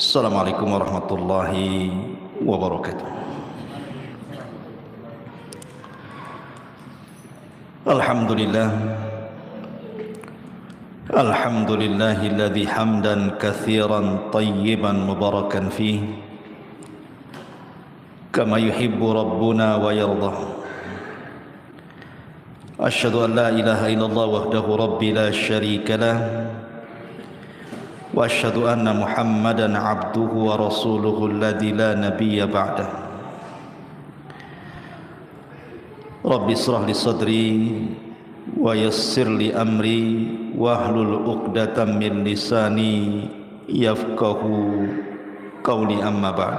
Assalamualaikum warahmatullahi wabarakatuh. Alhamdulillah. Alhamdulillahilladzi hamdan katsiran tayyiban mubarakan fih kama yuhibbu rabbuna wa yardah. Asyhadu an la ilaha illallah wahdahu rabbi la syarika lah wa asyhadu anna Muhammadan abduhu wa rasuluhu alladzi la nabiyya ba'dah. Rabbi israh li sadri wa yassir li amri wahlul 'uqdatam min lisani yafqahu qawli, amma ba'd.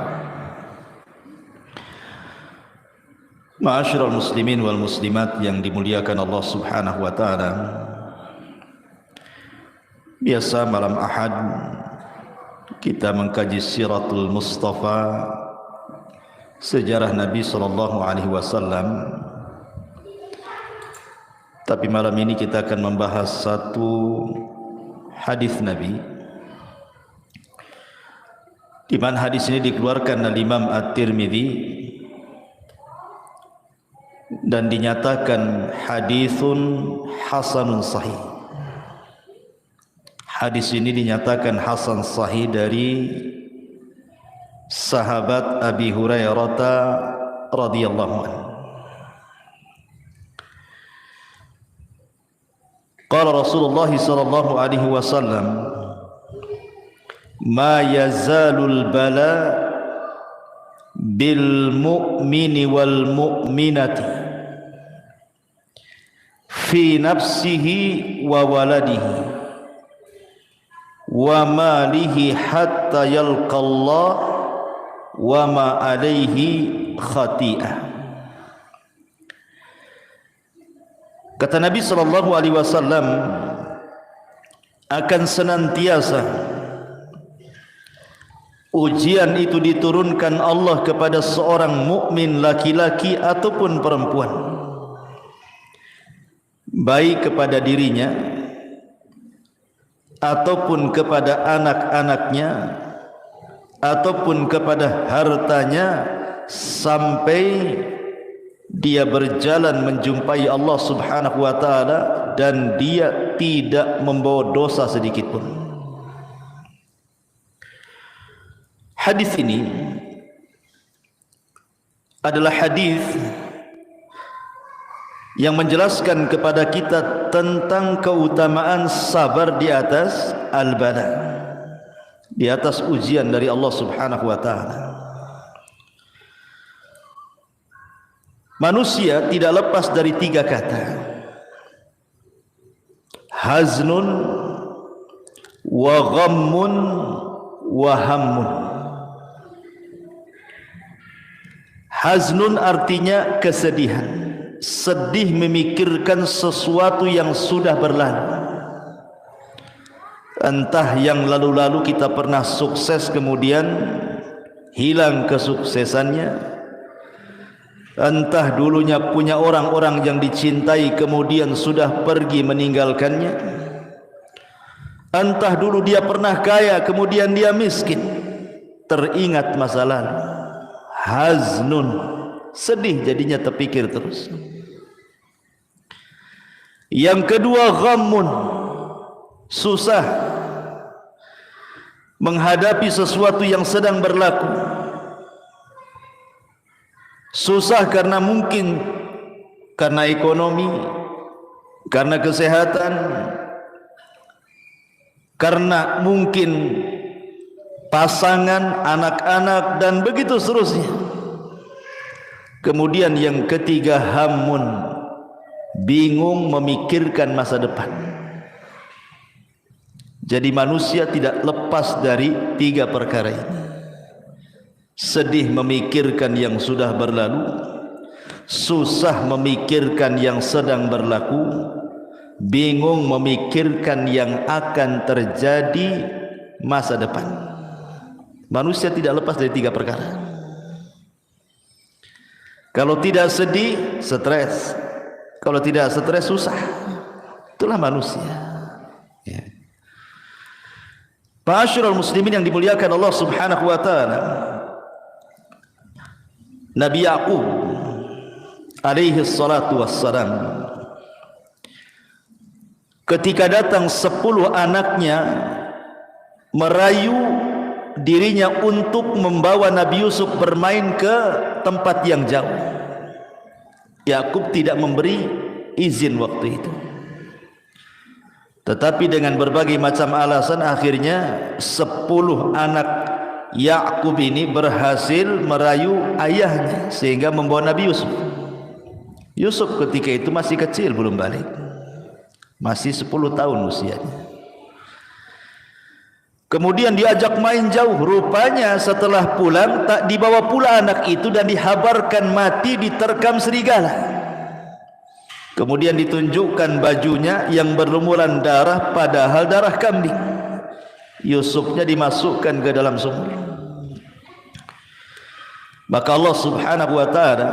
Ma'asyiral muslimin wal muslimat yang dimuliakan Allah Subhanahu wa taala. Biasa malam Ahad kita mengkaji Siratul Mustafa, sejarah Nabi sallallahu alaihi wasallam. Tapi malam ini kita akan membahas satu hadis Nabi, di mana hadis ini dikeluarkan oleh Imam At-Tirmidzi dan dinyatakan hadisun hasanun sahih. Hadis ini dinyatakan hasan sahih dari sahabat Abi Hurairah radhiyallahu anhu. Qala Rasulullah sallallahu alaihi wasallam, ma yazalul bala bil mu'mini wal mu'minati fi nafsihi wa waladihi wa malihi hatta yalqallah wa ma alaihi khati'ah. Kata Nabi sallallahu alaihi wasallam, akan senantiasa ujian itu diturunkan Allah kepada seorang mukmin laki-laki ataupun perempuan, baik kepada dirinya ataupun kepada anak-anaknya ataupun kepada hartanya, sampai dia berjalan menjumpai Allah Subhanahu wa taala dan dia tidak membawa dosa sedikit pun. Hadis ini adalah hadis yang menjelaskan kepada kita tentang keutamaan sabar di atas al-bala, di atas ujian dari Allah Subhanahu wa taala. Manusia tidak lepas dari tiga kata: haznun wa ghammun wa hammun. Haznun artinya kesedihan, sedih memikirkan sesuatu yang sudah berlalu. Entah yang lalu-lalu kita pernah sukses kemudian hilang kesuksesannya, entah dulunya punya orang-orang yang dicintai kemudian sudah pergi meninggalkannya, entah dulu dia pernah kaya kemudian dia miskin, teringat masa lalu. Haznun, sedih jadinya, terpikir terus. Yang kedua ghammun, susah menghadapi sesuatu yang sedang berlaku. Susah karena mungkin karena ekonomi, karena kesehatan, karena mungkin pasangan, anak-anak, dan begitu seterusnya. Kemudian yang ketiga hammun, bingung memikirkan masa depan. Jadi manusia tidak lepas dari tiga perkara ini: sedih memikirkan yang sudah berlalu, susah memikirkan yang sedang berlaku, bingung memikirkan yang akan terjadi masa depan. Manusia tidak lepas dari tiga perkara. Kalau tidak sedih, stres. Kalau tidak stres, susah. Itulah manusia. Ya. Ma'asyiral muslimin yang dimuliakan Allah Subhanahu wa taala, Nabi Ya'qub alaihi salatu wassalam, ketika datang 10 anaknya merayu dirinya untuk membawa Nabi Yusuf bermain ke tempat yang jauh, Ya'qub tidak memberi izin waktu itu. Tetapi dengan berbagai macam alasan, akhirnya 10 anak Ya'qub ini berhasil merayu ayahnya sehingga membawa Nabi Yusuf. Yusuf ketika itu masih kecil, belum balik, masih 10 tahun usianya. Kemudian diajak main jauh. Rupanya setelah pulang tak dibawa pula anak itu dan dihabarkan mati diterkam serigala. Kemudian ditunjukkan bajunya yang berlumuran darah, padahal darah kambing. Yusufnya dimasukkan ke dalam sumur. Maka Allah Subhanahu wa taala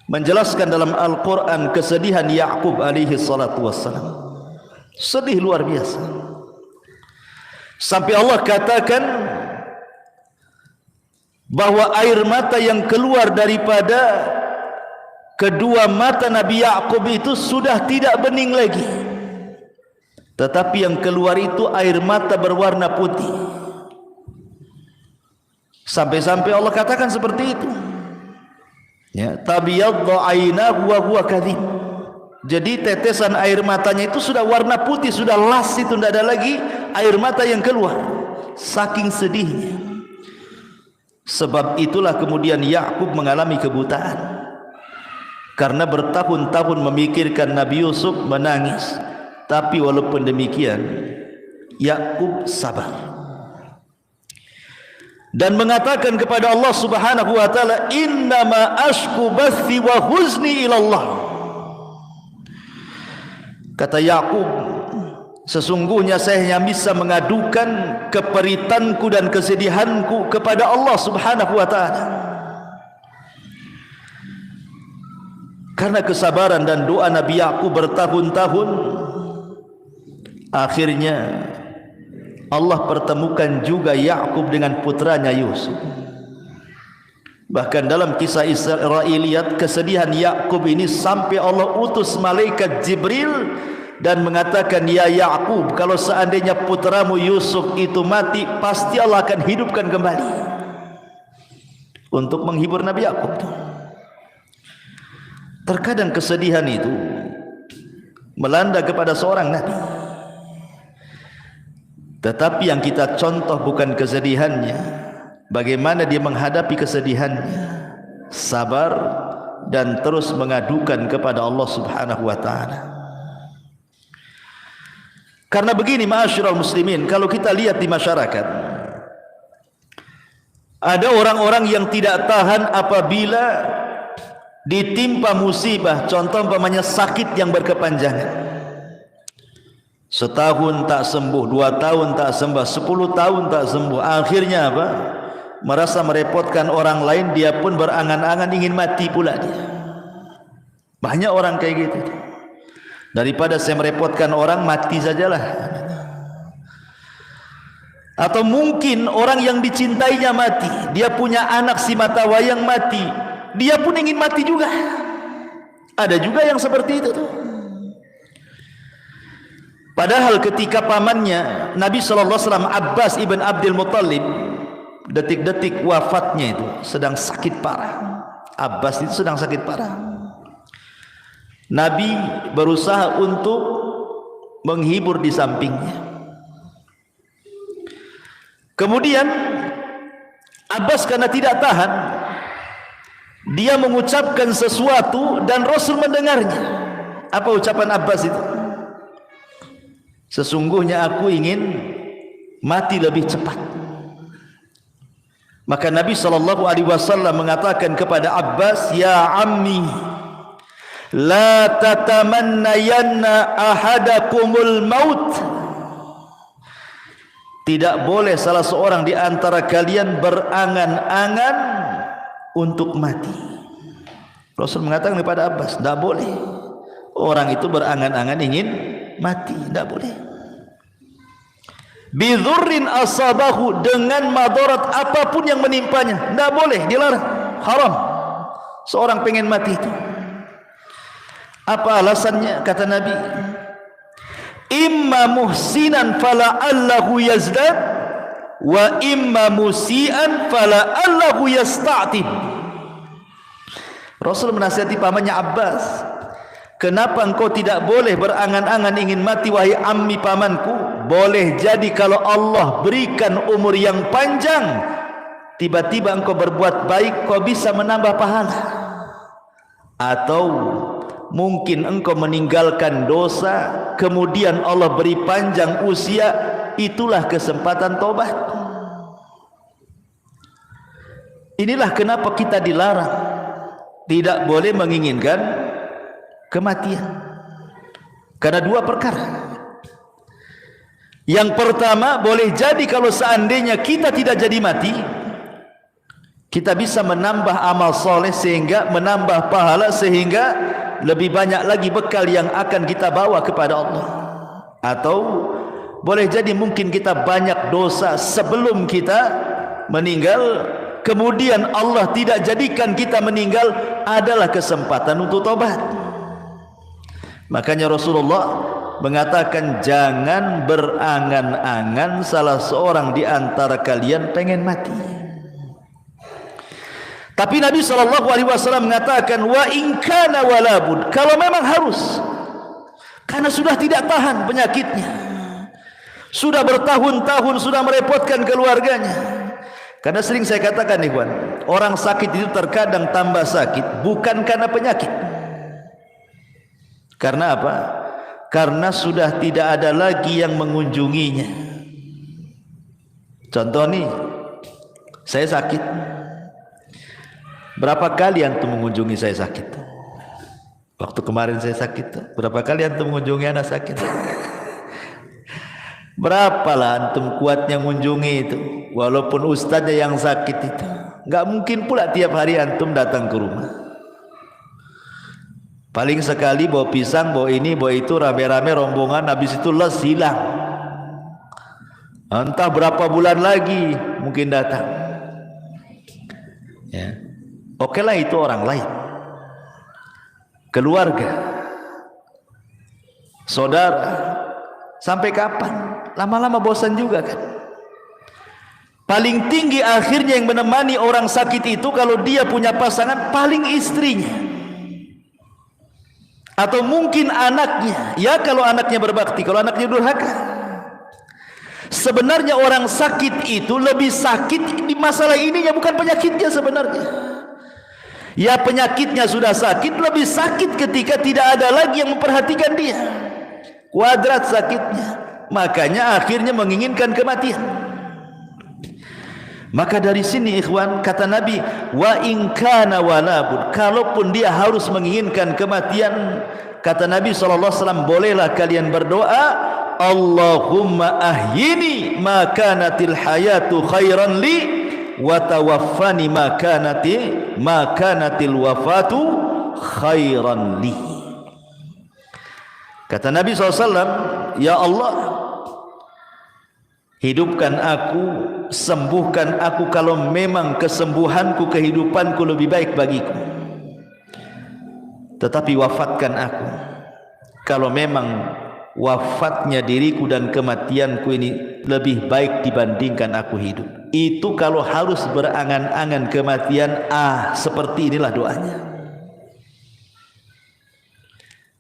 menjelaskan dalam Al-Quran kesedihan Ya'qub alaihi salatu wassalam. Sedih luar biasa. Sampai Allah katakan bahwa air mata yang keluar daripada kedua mata Nabi Ya'qub itu sudah tidak bening lagi, tetapi yang keluar itu air mata berwarna putih. Sampai-sampai Allah katakan seperti itu, ya, tabyaddu aynahu wa huwa kadhib. Jadi tetesan air matanya itu sudah warna putih, sudah las, itu tidak ada lagi air mata yang keluar, saking sedihnya. Sebab itulah kemudian Ya'qub mengalami kebutaan, karena bertahun-tahun memikirkan Nabi Yusuf, menangis. Tapi walaupun demikian Ya'qub sabar dan mengatakan kepada Allah Subhanahu wa taala, innama ashku bathi wa huzni ila Allah. Kata Ya'qub, sesungguhnya saya hanya bisa mengadukan keperitanku dan kesedihanku kepada Allah Subhanahu wa taala. Karena kesabaran dan doa Nabi Ya'qub bertahun-tahun, akhirnya Allah pertemukan juga Ya'qub dengan putranya Yusuf. Bahkan dalam kisah Israiliyat, kesedihan Ya'qub ini sampai Allah utus malaikat Jibril dan mengatakan, ya Ya'qub, kalau seandainya putramu Yusuf itu mati, pasti Allah akan hidupkan kembali, untuk menghibur Nabi Ya'qub. Terkadang kesedihan itu melanda kepada seorang nabi, tetapi yang kita contoh bukan kesedihannya, bagaimana dia menghadapi kesedihannya, sabar dan terus mengadukan kepada Allah Subhanahu wa taala. Karena begini ma'asyiral muslimin, kalau kita lihat di masyarakat, ada orang-orang yang tidak tahan apabila ditimpa musibah, contoh umpamanya sakit yang berkepanjangan, setahun tak sembuh, 2 tahun tak sembuh, 10 tahun tak sembuh. Akhirnya apa? Merasa merepotkan orang lain, dia pun berangan-angan ingin mati pula dia. Banyak orang kayak gitu. Daripada saya merepotkan orang, mati sajalah. Atau mungkin orang yang dicintainya mati, dia punya anak si mata wayang mati, dia pun ingin mati juga. Ada juga yang seperti itu tuh. Padahal ketika pamannya Nabi SAW, Abbas ibn Abdul Muttalib, detik-detik wafatnya itu sedang sakit parah. Abbas itu sedang sakit parah. Nabi berusaha untuk menghibur di sampingnya. Kemudian Abbas karena tidak tahan, dia mengucapkan sesuatu dan Rasul mendengarnya. Apa ucapan Abbas itu? Sesungguhnya aku ingin mati lebih cepat. Maka Nabi SAW mengatakan kepada Abbas, ya ammi, la tatamannayanna ahadakumul maut. Tidak boleh salah seorang di antara kalian berangan-angan untuk mati. Rasul mengatakan kepada Abbas, tidak boleh orang itu berangan-angan ingin mati, tidak boleh. Bidhurrin asabahu, dengan madarat apapun yang menimpanya. Tidak boleh, dilarang, haram. Seorang pengen mati itu. Apa alasannya? Kata Nabi, imma muhsinan fala'allahu yazdad, wa imma musian fala'allahu yasta'tib. Rasul menasihati pamannya Abbas, kenapa engkau tidak boleh berangan-angan ingin mati wahai ammi pamanku? Boleh jadi kalau Allah berikan umur yang panjang, tiba-tiba engkau berbuat baik, kau bisa menambah pahala. Atau mungkin engkau meninggalkan dosa, kemudian Allah beri panjang usia, itulah kesempatan tobat. Inilah kenapa kita dilarang, tidak boleh menginginkan kematian, karena dua perkara. Yang pertama, boleh jadi kalau seandainya kita tidak jadi mati, kita bisa menambah amal soleh sehingga menambah pahala, sehingga lebih banyak lagi bekal yang akan kita bawa kepada Allah. Atau boleh jadi mungkin kita banyak dosa sebelum kita meninggal, kemudian Allah tidak jadikan kita meninggal, adalah kesempatan untuk tobat. Makanya Rasulullah mengatakan, jangan berangan-angan salah seorang di antara kalian pengen mati. Tapi Nabi SAW mengatakan, wa in kana walabud, kalau memang harus, karena sudah tidak tahan penyakitnya, sudah bertahun-tahun, sudah merepotkan keluarganya. Karena sering saya katakan, ikhwan, orang sakit itu terkadang tambah sakit bukan karena penyakit. Karena apa? Karena sudah tidak ada lagi yang mengunjunginya. Contoh nih, saya sakit. Berapa kali antum mengunjungi saya sakit? Waktu kemarin saya sakit, berapa kali antum mengunjungi anak sakit? Berapalah antum kuatnya mengunjungi itu, walaupun ustaznya yang sakit itu. Enggak mungkin pula tiap hari antum datang ke rumah. Paling sekali bawa pisang, bawa ini, bawa itu, rame-rame rombongan, habis itu les, hilang. Entah berapa bulan lagi mungkin datang. Ya. Oke lah, itu orang lain. Keluarga, saudara, sampai kapan? Lama-lama bosan juga kan. Paling tinggi akhirnya yang menemani orang sakit itu, kalau dia punya pasangan, paling istrinya. Atau mungkin anaknya, ya kalau anaknya berbakti, kalau anaknya durhaka. Sebenarnya orang sakit itu lebih sakit di masalah ininya, bukan penyakitnya sebenarnya. Ya penyakitnya sudah sakit, lebih sakit ketika tidak ada lagi yang memperhatikan dia. Kuadrat sakitnya, makanya akhirnya menginginkan kematian. Maka dari sini ikhwan, kata Nabi, wa in kana walabud, kalaupun dia harus menginginkan kematian, kata Nabi SAW, bolehlah kalian berdoa, Allahumma ahyini ma kanatil hayatu khairan li, wa tawaffani ma kanatil wafatu khairan li. Kata Nabi SAW, ya Allah, hidupkan aku, sembuhkan aku kalau memang kesembuhanku, kehidupanku lebih baik bagiku. Tetapi wafatkan aku kalau memang wafatnya diriku dan kematianku ini lebih baik dibandingkan aku hidup. Itu kalau harus berangan-angan kematian, seperti inilah doanya.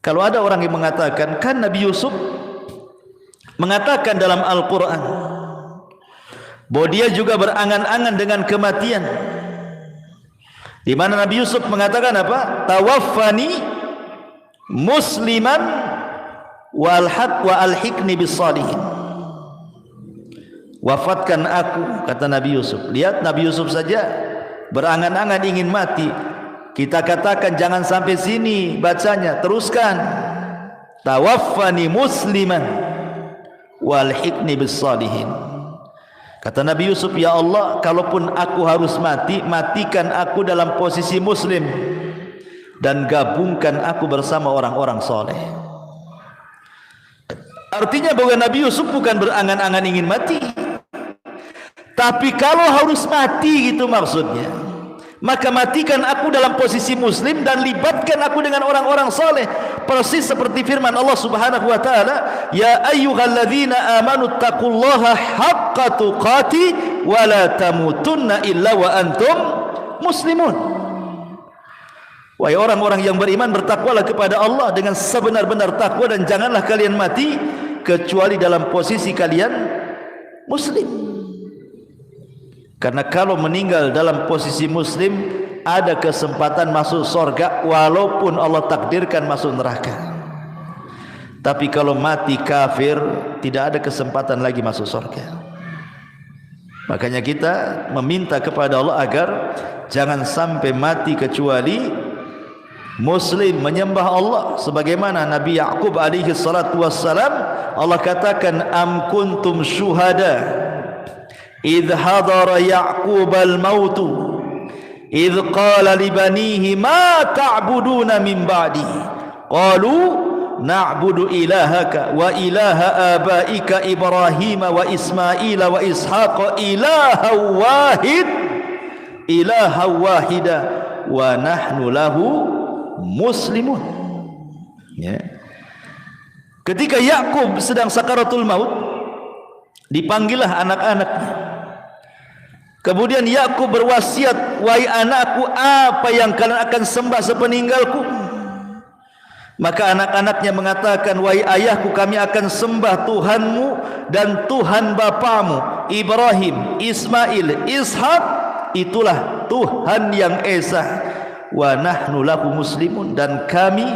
Kalau ada orang yang mengatakan, kan Nabi Yusuf mengatakan dalam Al-Quran bahwa dia juga berangan-angan dengan kematian, di mana Nabi Yusuf mengatakan apa? Tawaffani musliman wa alhiqni bis salihin. Wafatkan aku, kata Nabi Yusuf. Lihat, Nabi Yusuf saja berangan-angan ingin mati. Kita katakan jangan sampai sini bacanya, teruskan. Tawaffani musliman walhiqni bis salihin. Kata Nabi Yusuf, ya Allah, kalaupun aku harus mati, matikan aku dalam posisi muslim dan gabungkan aku bersama orang-orang soleh. Artinya bahwa Nabi Yusuf bukan berangan-angan ingin mati, tapi kalau harus mati gitu maksudnya, maka matikan aku dalam posisi muslim dan libatkan aku dengan orang-orang saleh, persis seperti firman Allah Subhanahu wa taala, ya ayyuhalladzina amanu taqullaha haqqa tuqati wa la tamutunna illa wa antum muslimun. Wahai orang-orang yang beriman, bertakwalah kepada Allah dengan sebenar-benar takwa dan janganlah kalian mati kecuali dalam posisi kalian muslim. Karena kalau meninggal dalam posisi muslim, ada kesempatan masuk surga walaupun Allah takdirkan masuk neraka. Tapi kalau mati kafir, tidak ada kesempatan lagi masuk surga. Makanya kita meminta kepada Allah agar jangan sampai mati kecuali muslim, menyembah Allah sebagaimana Nabi Yaqub alaihi salatu wassalam. Allah katakan, am kuntum syuhada idh hadara Yaqub al-maut idh qala li banihi ma ta'buduna min ba'di qalu na'budu ilahaka wa ilaha abaika Ibrahim wa Ismail wa Ishaq ilaha wahida wa nahnu lahu muslimun. Ya. Ketika Yakub sedang sakaratul maut, dipanggillah anak-anaknya. Kemudian Yakub berwasiat, wahai anakku, apa yang kalian akan sembah sepeninggalku? Maka anak-anaknya mengatakan, wahai ayahku, kami akan sembah Tuhanmu dan Tuhan bapamu Ibrahim, Ismail, Ishak, itulah Tuhan yang esa. Wa nahnu lahu muslimun, dan kami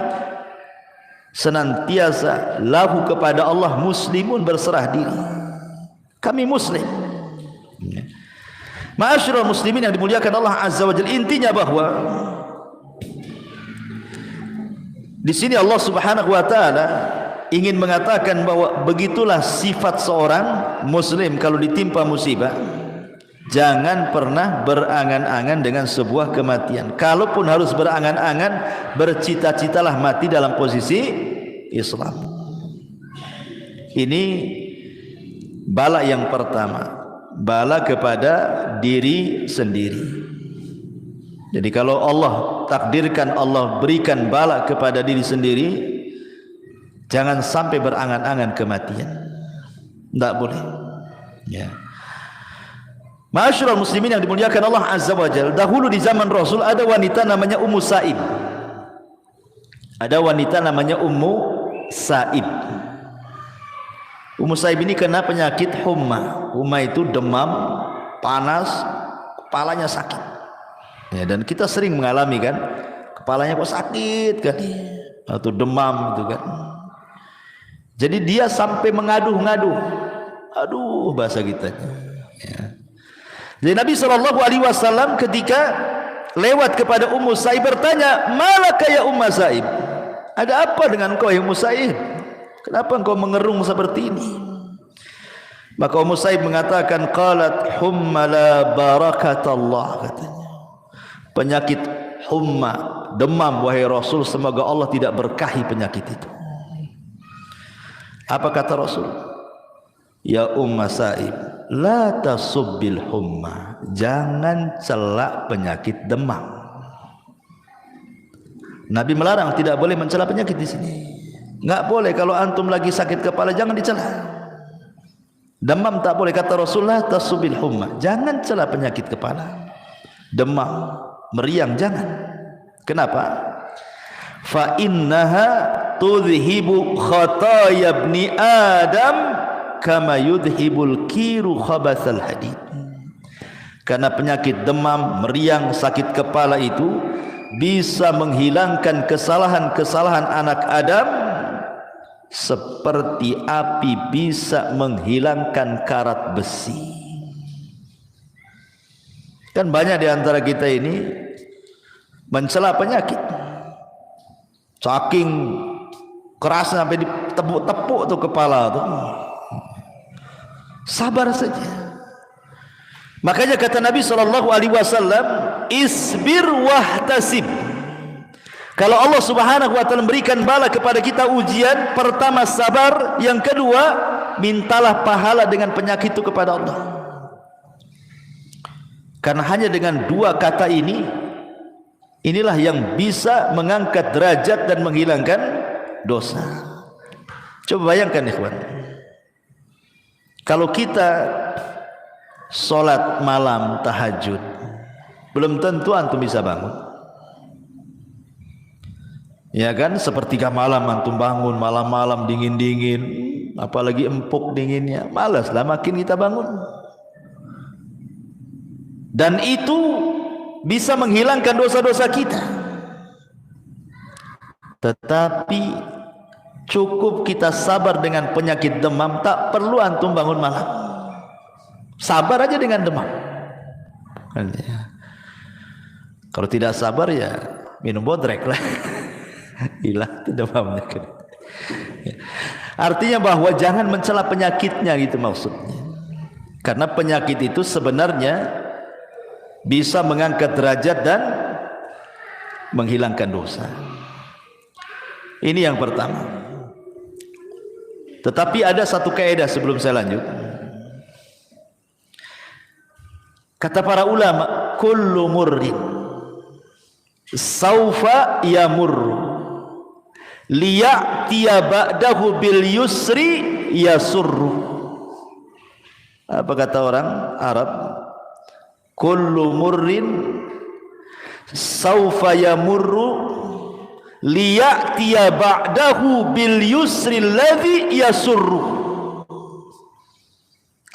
senantiasa lahu kepada Allah muslimun, berserah diri. Kami muslim. Ma'asyiral muslimin yang dimuliakan Allah Azza wa Jalla, intinya bahwa di sini Allah Subhanahu wa taala ingin mengatakan bahwa begitulah sifat seorang muslim kalau ditimpa musibah. Jangan pernah berangan-angan dengan sebuah kematian. Kalaupun harus berangan-angan, bercita-citalah mati dalam posisi Islam. Ini bala yang pertama, bala kepada diri sendiri. Jadi kalau Allah takdirkan, Allah berikan bala kepada diri sendiri, jangan sampai berangan-angan kematian. Tidak boleh. Ya. Ma'asyiral muslimin yang dimuliakan Allah Azza wa Jalla, dahulu di zaman Rasul ada wanita namanya Ummu Sa'ib. Ada wanita namanya Ummu Sa'ib. Ummu Sa'ib ini kena penyakit humma. Humma itu demam, panas, kepalanya sakit. Ya, dan kita sering mengalami kan, kepalanya kok sakit kan, atau demam gitu kan. Jadi dia sampai mengaduh-ngaduh. Aduh bahasa kita. Ya. Jadi Nabi SAW ketika lewat kepada Ummu Sa'ib bertanya, malaka ya Ummu Sa'ib, ada apa dengan kau ya Ummu Sa'ib? Kenapa engkau mengerung seperti ini? Maka Ummu Sa'ib mengatakan, qalat humma la barakatallah, katanya, penyakit humma, demam wahai Rasul, semoga Allah tidak berkahi penyakit itu. Apa kata Rasul? Ya Ummu Sa'ib, la tasubbil humma, jangan celak penyakit demam. Nabi melarang, tidak boleh mencela penyakit di sini. Enggak boleh kalau antum lagi sakit kepala jangan dicela. Demam tak boleh, kata Rasulullah, tasubbil humma, jangan cela penyakit kepala. Demam, meriang jangan. Kenapa? Fa innaha tudhibu khataya ibni Adam kama yudhibul kiru khabathal hadid. Karena penyakit demam, meriang, sakit kepala itu bisa menghilangkan kesalahan-kesalahan anak Adam seperti api bisa menghilangkan karat besi. Kan banyak di antara kita ini mencela penyakit, saking kerasnya sampai ditepuk-tepuk tuh kepala tuh. Sabar saja. Makanya kata Nabi SAW, isbir wahtasib, Kalau Allah Subhanahu wa taala memberikan bala kepada kita ujian, pertama sabar, yang kedua mintalah pahala dengan penyakit itu kepada Allah. Karena hanya dengan dua kata ini, inilah yang bisa mengangkat derajat dan menghilangkan dosa. Coba bayangkan ikhwan, kalau kita sholat malam tahajud, belum tentu antum bisa bangun. Ya kan, sepertiga malam antum bangun, malam-malam dingin-dingin, apalagi empuk dinginnya, malaslah makin kita bangun. Dan itu bisa menghilangkan dosa-dosa kita. Tetapi cukup kita sabar dengan penyakit demam, tak perlu antum bangun malam. Sabar aja dengan demam. Kalau tidak sabar ya minum bodrek lah. Hilang demamnya. Artinya bahwa jangan mencela penyakitnya, gitu maksudnya. Karena penyakit itu sebenarnya bisa mengangkat derajat dan menghilangkan dosa. Ini yang pertama. Tetapi ada satu kaidah sebelum saya lanjut. Kata para ulama, kullu murrin saufa yamurru liya'tiya ba'dahu bil yusri yasurru. Apa kata orang Arab? Kullu murrin saufa yamurru liya'tiya ba'dahu bil yusri alladhi yasurru.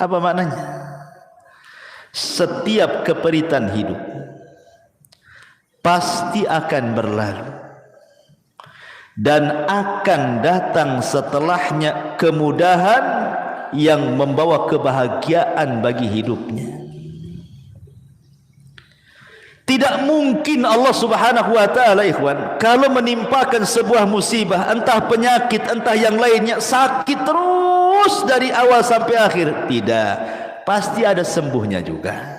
Apa maknanya? Setiap keperitan hidup pasti akan berlalu, dan akan datang setelahnya kemudahan yang membawa kebahagiaan bagi hidupnya. Tidak mungkin Allah Subhanahu wa taala ikhwan, kalau menimpakan sebuah musibah, entah penyakit, entah yang lainnya, sakit terus dari awal sampai akhir, tidak, pasti ada sembuhnya juga.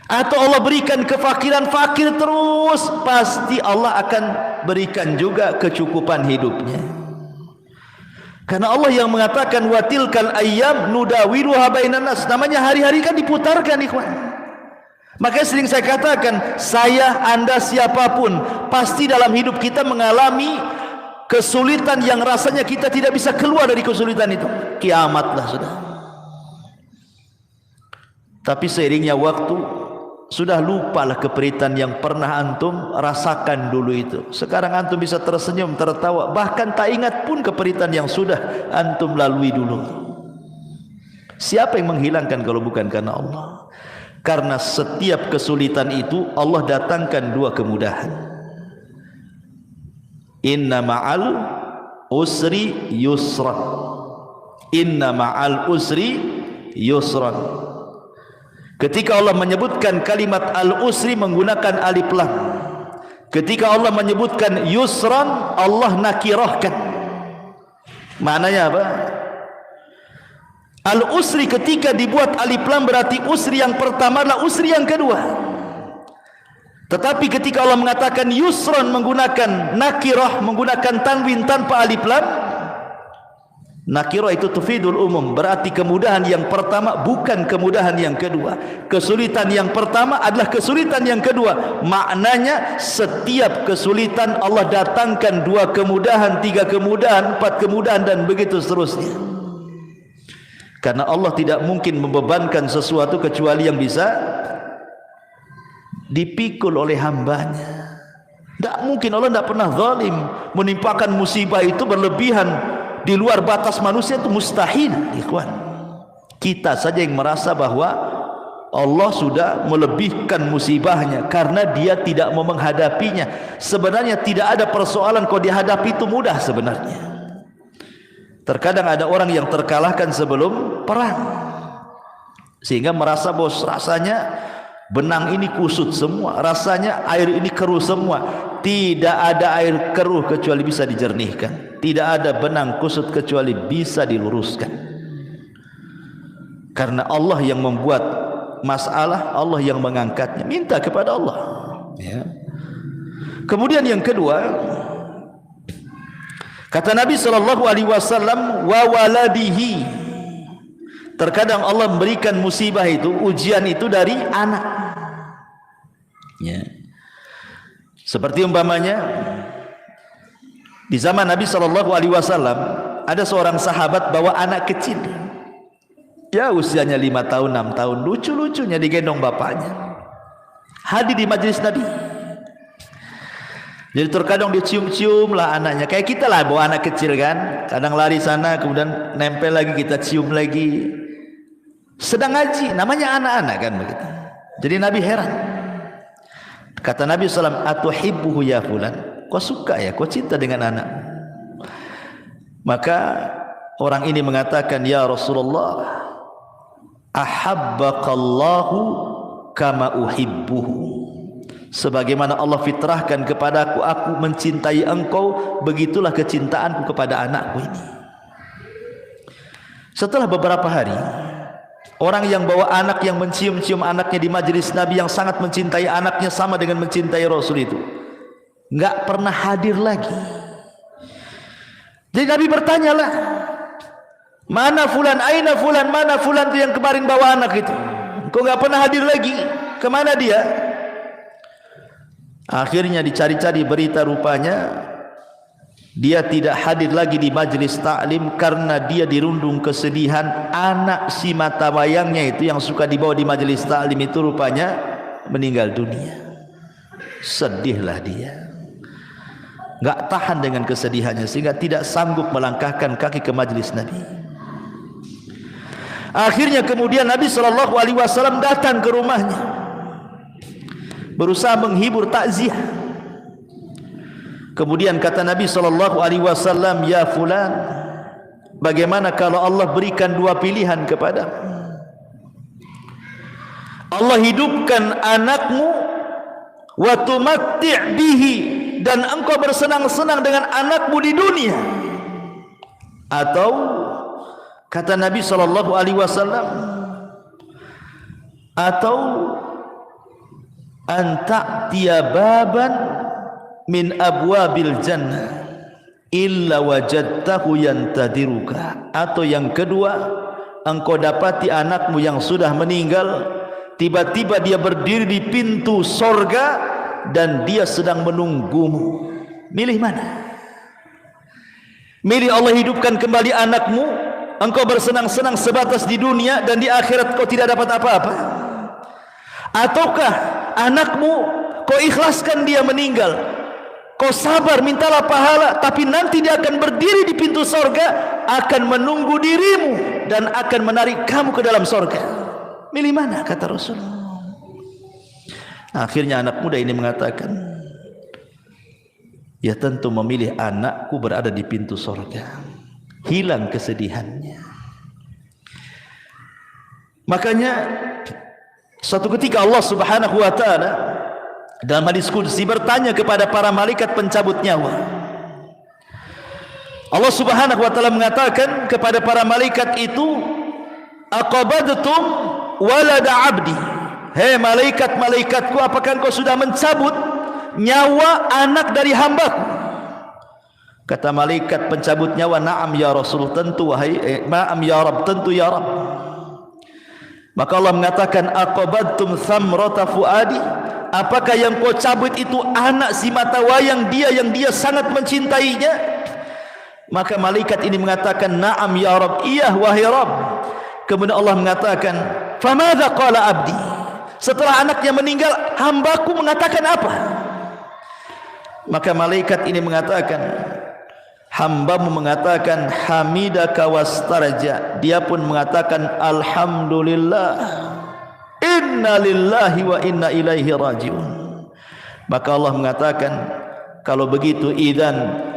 Atau Allah berikan kefakiran, fakir terus, pasti Allah akan berikan juga kecukupan hidupnya. Karena Allah yang mengatakan wa tilkal ayyam nudawiluha bainan nas. Namanya hari-hari kan diputarkan ikhwan. Makanya sering saya katakan, saya, Anda, siapapun, pasti dalam hidup kita mengalami kesulitan yang rasanya kita tidak bisa keluar dari kesulitan itu. Kiamatlah sudah. Tapi seiringnya waktu, sudah lupalah keperitan yang pernah antum rasakan dulu itu. Sekarang antum bisa tersenyum, tertawa, bahkan tak ingat pun keperitan yang sudah antum lalui dulu. Siapa yang menghilangkan kalau bukan karena Allah? Karena setiap kesulitan itu Allah datangkan dua kemudahan. Inna ma'al usri yusran. Inna ma'al usri yusran. Ketika Allah menyebutkan kalimat al-usri menggunakan alif lam. Ketika Allah menyebutkan yusran, Allah nakirahkan. Maknanya apa? Al-usri ketika dibuat alif lam berarti usri yang pertama adalah usri yang kedua. Tetapi ketika Allah mengatakan yusran menggunakan nakirah, menggunakan tanwin tanpa alif lam, nakirah itu tufidul umum, berarti kemudahan yang pertama bukan kemudahan yang kedua. Kesulitan yang pertama adalah kesulitan yang kedua. Maknanya setiap kesulitan Allah datangkan dua kemudahan, tiga kemudahan, empat kemudahan, dan begitu seterusnya. Karena Allah tidak mungkin membebankan sesuatu kecuali yang bisa dipikul oleh hambanya. Tidak mungkin, Allah tidak pernah zalim. Menimpakan musibah itu berlebihan di luar batas manusia, itu mustahil ikhwan. Kita saja yang merasa bahwa Allah sudah melebihkan musibahnya karena dia tidak mau menghadapinya. Sebenarnya tidak ada persoalan kalau dihadapi itu mudah sebenarnya. Terkadang ada orang yang terkalahkan sebelum perang, sehingga merasa bos, rasanya benang ini kusut semua, rasanya air ini keruh semua. Tidak ada air keruh kecuali bisa dijernihkan. Tidak ada benang kusut kecuali bisa diluruskan. Karena Allah yang membuat masalah, Allah yang mengangkatnya. Minta kepada Allah ya. Kemudian yang kedua, kata Nabi sallallahu alaihi wasallam, wa waladihi. Terkadang Allah memberikan musibah itu, ujian itu dari anak. Ya. Seperti umpamanya di zaman Nabi sallallahu alaihi wasallam ada seorang sahabat bawa anak kecil. Ya usianya 5 tahun, 6 tahun, lucu-lucunya digendong bapaknya. Hadir di majelis Nabi. Jadi terkadang dicium-cium lah anaknya. Kayak kita lah bawa anak kecil kan. Kadang lari sana, kemudian nempel lagi, kita cium lagi. Sedang ngaji, namanya anak-anak kan begitu. Jadi Nabi heran. Kata Nabi SAW, atuhibbuhu ya fulan. Kau suka ya, kau cinta dengan anak. Maka orang ini mengatakan, ya Rasulullah, ahabbaqallahu kama uhibbuhu. Sebagaimana Allah fitrahkan kepadaku, aku mencintai engkau, begitulah kecintaanku kepada anakku ini. Setelah beberapa hari, orang yang bawa anak, yang mencium-cium anaknya di majelis Nabi, yang sangat mencintai anaknya sama dengan mencintai Rasul itu, enggak pernah hadir lagi. Jadi Nabi bertanyalah, mana fulan, aina fulan, mana fulan itu yang kemarin bawa anak itu? Kok enggak pernah hadir lagi? Kemana dia? Akhirnya dicari-cari berita, rupanya dia tidak hadir lagi di majelis taklim karena dia dirundung kesedihan. Anak si mata wayangnya itu yang suka dibawa di majelis taklim itu rupanya meninggal dunia. Sedihlah dia, enggak tahan dengan kesedihannya sehingga tidak sanggup melangkahkan kaki ke majelis Nabi. Akhirnya kemudian Nabi SAW datang ke rumahnya, berusaha menghibur, takziah. Kemudian kata Nabi SAW, ya fulan, bagaimana kalau Allah berikan dua pilihan kepadamu? Allah hidupkan anakmu, wa tumatti' bihi, dan engkau bersenang-senang dengan anakmu di dunia. Atau kata Nabi SAW, atau anta'tiya baban min abwabil jannah illa wajadtahu yantadiruka. Atau yang kedua, engkau dapati anakmu yang sudah meninggal, tiba-tiba dia berdiri di pintu sorga dan dia sedang menunggumu. Milih mana? Milih Allah hidupkan kembali anakmu, engkau bersenang-senang sebatas di dunia dan di akhirat kau tidak dapat apa-apa, ataukah anakmu kau ikhlaskan dia meninggal, kau sabar, mintalah pahala, tapi nanti dia akan berdiri di pintu sorga, akan menunggu dirimu dan akan menarik kamu ke dalam sorga. Milih mana? Kata Rasulullah. Akhirnya anak muda ini mengatakan, ya tentu memilih anakku berada di pintu sorga. Hilang kesedihannya. Makanya suatu ketika Allah Subhanahu wa ta'ala dalam hadis qudsi bertanya kepada para malaikat pencabut nyawa. Allah Subhanahu wa ta'ala mengatakan kepada para malaikat itu, aqabadtum walada abdi. Hei malaikat-malaikatku, apakah engkau sudah mencabut nyawa anak dari hambaku? Kata malaikat pencabut nyawa, na'am ya Rasul, tentu wahai na'am ya Rabb, tentu ya Rabb. Maka Allah mengatakan, aqabadtum thamrata fuadi, apakah yang kau cabut itu anak si mata wayang dia yang dia sangat mencintainya? Maka malaikat ini mengatakan, na'am ya Rabb, iya wahai Rabb. Kemudian Allah mengatakan, famadza qala abdi, setelah anaknya meninggal hambaku mengatakan apa? Maka malaikat ini mengatakan, hambamu mengatakan hamidaka wastarja, dia pun mengatakan alhamdulillah, inna lillahi wa inna ilaihi rajiun. Maka Allah mengatakan, kalau begitu idzan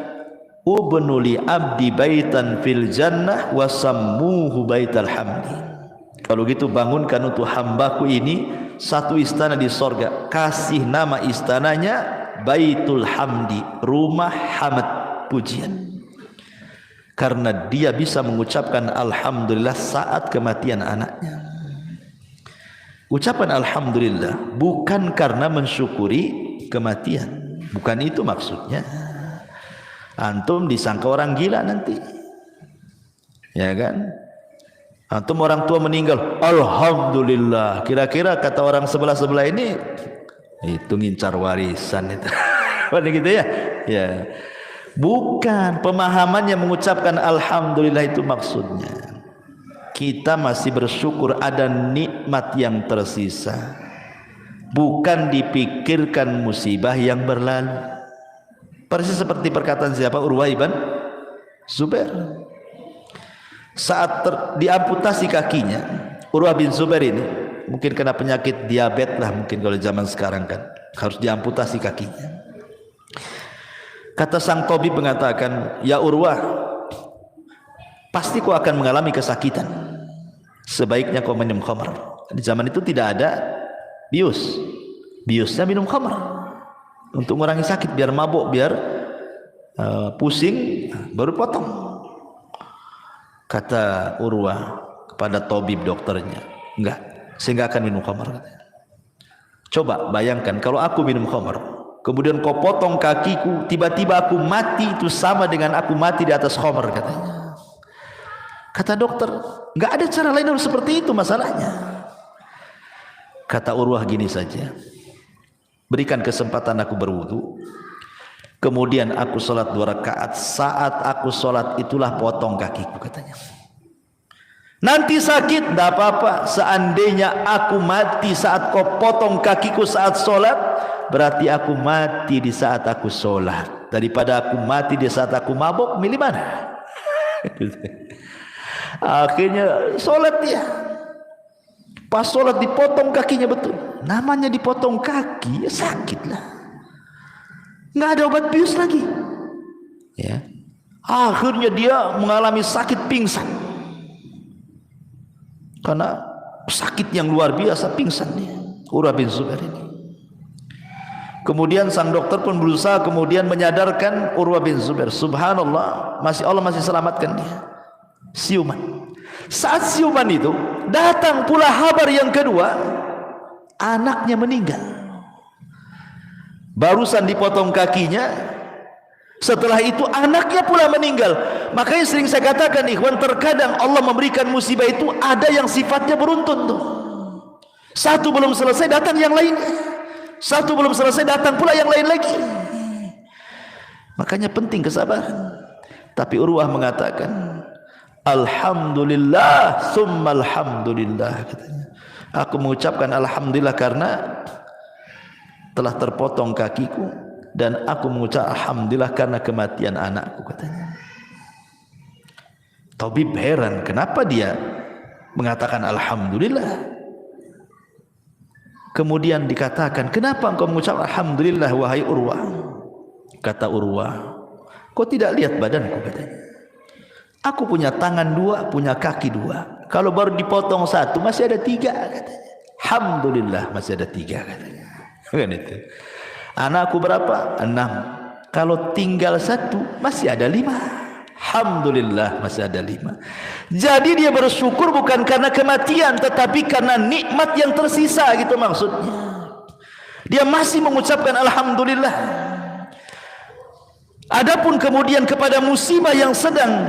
ubnu li abdi baitan fil jannah wa sammuhu baital hamdi. Kalau gitu bangunkan untuk hambaku ini satu istana di sorga, kasih nama istananya Baitul Hamdi, rumah hamd, pujian. Karena dia bisa mengucapkan alhamdulillah saat kematian anaknya. Ucapan alhamdulillah bukan karena mensyukuri kematian, Bukan itu maksudnya. Antum disangka orang gila nanti, ya kan? Antum orang tua meninggal, alhamdulillah. Kira-kira kata orang sebelah ini, itu ngincar warisan itu. Bukan gitu ya? Ya. Bukan, pemahamannya mengucapkan alhamdulillah itu maksudnya. Kita masih bersyukur ada nikmat yang tersisa. Bukan dipikirkan musibah yang berlalu. Persis seperti perkataan siapa? Urwah ibn Zubair. Saat diamputasi kakinya, Urwah bin Zubair ini mungkin kena penyakit diabetes lah, mungkin kalau zaman sekarang kan harus diamputasi kakinya. Kata sang tabib mengatakan, ya Urwah, pasti kau akan mengalami kesakitan. Sebaiknya kau minum khamar. Di zaman itu tidak ada bius. Biusnya minum khamar untuk mengurangi sakit, biar mabuk, biar pusing, baru potong. Kata Urwah kepada tabib dokternya, enggak, saya enggak akan minum khamar. Coba bayangkan kalau aku minum khamar, kemudian kau potong kakiku, tiba-tiba aku mati, itu sama dengan aku mati di atas khamar, katanya. Kata dokter, enggak ada cara lain harus seperti itu masalahnya. Kata Urwah, gini saja, berikan kesempatan aku berwudu, kemudian aku sholat 2 rakaat. Saat aku sholat itulah potong kakiku, katanya. Nanti sakit, tidak apa-apa. Seandainya aku mati saat kau potong kakiku saat sholat, berarti aku mati di saat aku sholat. Daripada aku mati di saat aku mabuk, milih mana? Akhirnya sholat dia. Pas sholat dipotong kakinya betul. Namanya dipotong kaki, ya sakit lah. Nggak ada obat bius lagi. Ya. Akhirnya dia mengalami sakit pingsan. Karena sakit yang luar biasa, pingsan dia. Urwah bin Zubair ini. Kemudian sang dokter pun berusaha kemudian menyadarkan Urwah bin Zubair. Subhanallah, Allah masih selamatkan dia. Siuman. Saat siuman itu datang pula kabar yang kedua, anaknya meninggal. Barusan dipotong kakinya, setelah itu anaknya pula meninggal. Makanya sering saya katakan, ikhwan, terkadang Allah memberikan musibah itu ada yang sifatnya beruntun tuh. Satu belum selesai datang yang lain, satu belum selesai datang pula yang lain lagi. Makanya penting kesabaran. Tapi Urwah mengatakan, alhamdulillah summa alhamdulillah, katanya. Aku mengucapkan alhamdulillah karena telah terpotong kakiku, dan aku mengucap alhamdulillah karena kematian anakku, katanya. Tabib heran, kenapa dia mengatakan alhamdulillah? Kemudian dikatakan, kenapa engkau mengucap alhamdulillah wahai Urwah? Kata Urwah, kau tidak lihat badanku, katanya. Aku punya tangan 2, punya kaki 2. Kalau baru dipotong 1 masih ada 3, katanya. Alhamdulillah masih ada 3, katanya. Kan itu. Anakku berapa? 6. Kalau tinggal 1 masih ada 5. Alhamdulillah masih ada 5. Jadi dia bersyukur bukan karena kematian, tetapi karena nikmat yang tersisa, gitu maksudnya. Dia masih mengucapkan alhamdulillah. Adapun kemudian kepada musibah yang sedang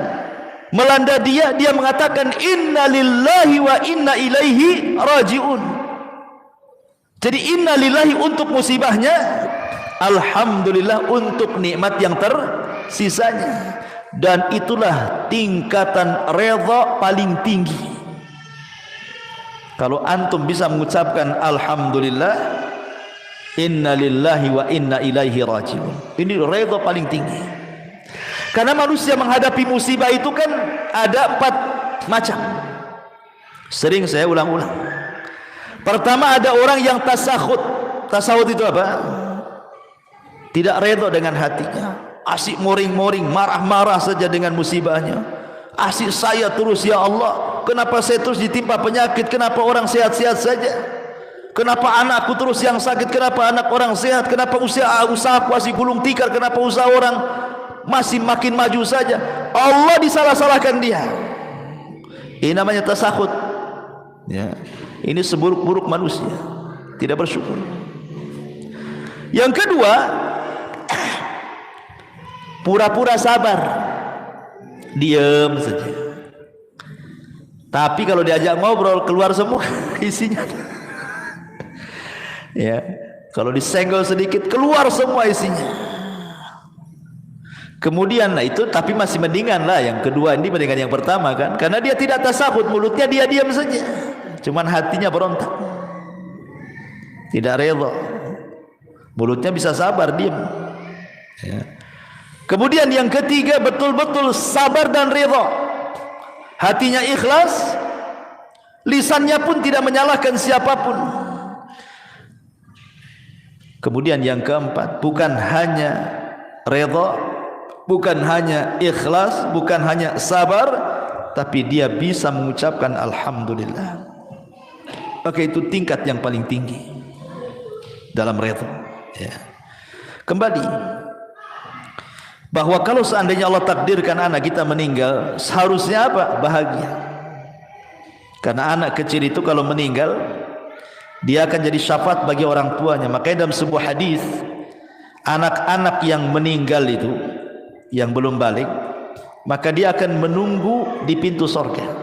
melanda dia, dia mengatakan inna lillahi wa inna ilaihi rajiun. Jadi inna lillahi untuk musibahnya, alhamdulillah untuk nikmat yang tersisanya. Dan itulah tingkatan redha paling tinggi. Kalau antum bisa mengucapkan alhamdulillah, inna lillahi wa inna ilaihi rajiun, ini redha paling tinggi. Karena manusia menghadapi musibah itu kan ada 4 macam. Sering saya ulang-ulang. Pertama, ada orang yang tasakhut. Tasakhut itu apa? Tidak redha dengan hatinya, asik moring-moring, marah-marah saja dengan musibahnya. Asik saya terus, ya Allah, kenapa saya terus ditimpa penyakit? Kenapa orang sehat-sehat saja? Kenapa anakku terus yang sakit? Kenapa anak orang sehat? Kenapa usahaku masih gulung tikar? Kenapa usaha orang masih makin maju saja? Allah disalah-salahkan dia. Ini namanya tasakhut. Ya, ini seburuk-buruk manusia, tidak bersyukur. Yang kedua, pura-pura sabar, diam saja. Tapi kalau diajak ngobrol keluar semua isinya. Ya, kalau disenggol sedikit keluar semua isinya. Kemudian itu tapi masih mendingan lah yang kedua ini mendingan yang pertama kan, karena dia tidak tasahud, mulutnya dia diam saja, cuman hatinya berontak, tidak rela. Mulutnya bisa sabar diam. Ya. Kemudian yang ketiga betul-betul sabar dan rela, hatinya ikhlas, lisannya pun tidak menyalahkan siapapun. Kemudian yang keempat, bukan hanya rela, bukan hanya ikhlas, bukan hanya sabar, tapi dia bisa mengucapkan alhamdulillah. Maka itu tingkat yang paling tinggi dalam redha. Ya. Kembali bahwa kalau seandainya Allah takdirkan anak kita meninggal, seharusnya apa? Bahagia. Karena anak kecil itu kalau meninggal, dia akan jadi syafaat bagi orang tuanya. Makanya dalam sebuah hadis, anak-anak yang meninggal itu, yang belum balik, maka dia akan menunggu di pintu surga.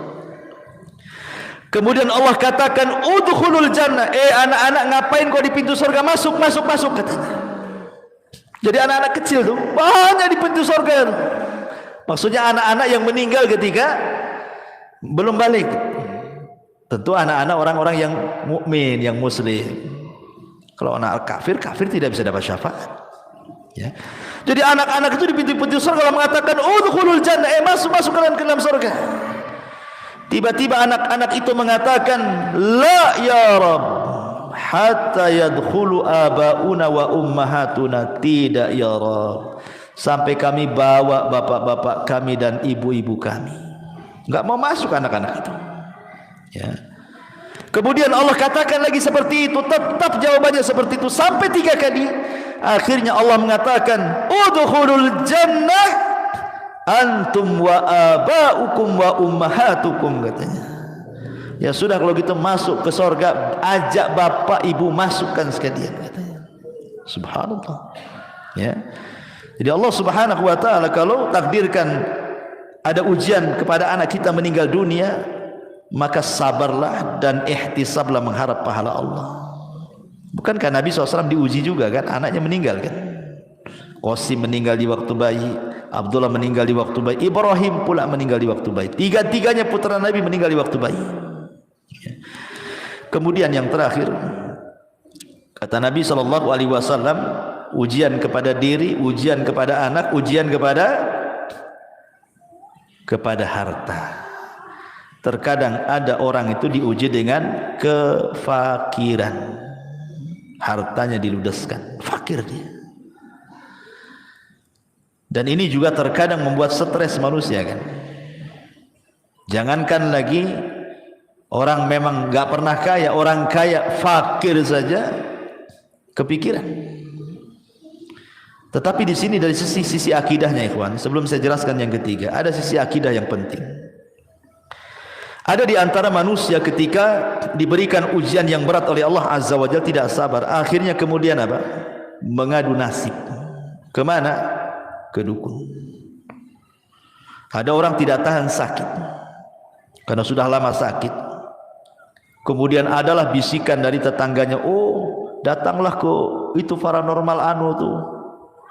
Kemudian Allah katakan, udkhulul jannah. Anak-anak, ngapain kau di pintu surga? Masuk, masuk, masuk, katanya. Jadi anak-anak kecil tuh banyak di pintu surga. Maksudnya anak-anak yang meninggal ketika belum balik. Tentu anak-anak orang-orang yang mukmin, yang muslim. Kalau anak kafir, kafir tidak bisa dapat syafaat. Ya. Jadi anak-anak itu di pintu-pintu surga Allah mengatakan, udkhulul jannah, masuk, masuk kalian ke dalam surga. Tiba-tiba anak-anak itu mengatakan, la ya Rabb, hatta yadkhulu abauna wa ummahatuna. Tidak ya Rabb, sampai kami bawa bapak-bapak kami dan ibu-ibu kami. Enggak mau masuk anak-anak itu. Ya. Kemudian Allah katakan lagi seperti itu, tetap jawabannya seperti itu sampai 3 kali. Akhirnya Allah mengatakan, udkhulul jannah antum wa abaukum wa ummahatukum, katanya. Ya sudah kalau gitu masuk ke surga, ajak bapak ibu masukkan sekalian, katanya. Subhanallah. Ya. Jadi Allah Subhanahu wa taala kalau takdirkan ada ujian kepada anak kita meninggal dunia, maka sabarlah dan ihtisablah mengharap pahala Allah. Bukankah Nabi SAW diuji juga kan, anaknya meninggal kan? Qasim meninggal di waktu bayi, Abdullah meninggal di waktu bayi, Ibrahim pula meninggal di waktu bayi. Tiga-tiganya putra Nabi meninggal di waktu bayi. Kemudian yang terakhir, kata Nabi SAW, ujian kepada diri, ujian kepada anak, ujian kepada harta. Terkadang ada orang itu diuji dengan kefakiran, hartanya diludeskan, fakir dia. Dan ini juga terkadang membuat stres manusia kan. Jangankan lagi orang memang nggak pernah kaya, orang kaya fakir saja kepikiran. Tetapi di sini dari sisi akidahnya ikhwan, sebelum saya jelaskan yang ketiga, ada sisi akidah yang penting. Ada di antara manusia ketika diberikan ujian yang berat oleh Allah Azza wa Jalla tidak sabar, akhirnya kemudian apa? Mengadu nasib. Kemana? Ke dukun. Ada orang tidak tahan sakit karena sudah lama sakit. Kemudian adalah bisikan dari tetangganya, oh datanglah ke itu paranormal anu tuh,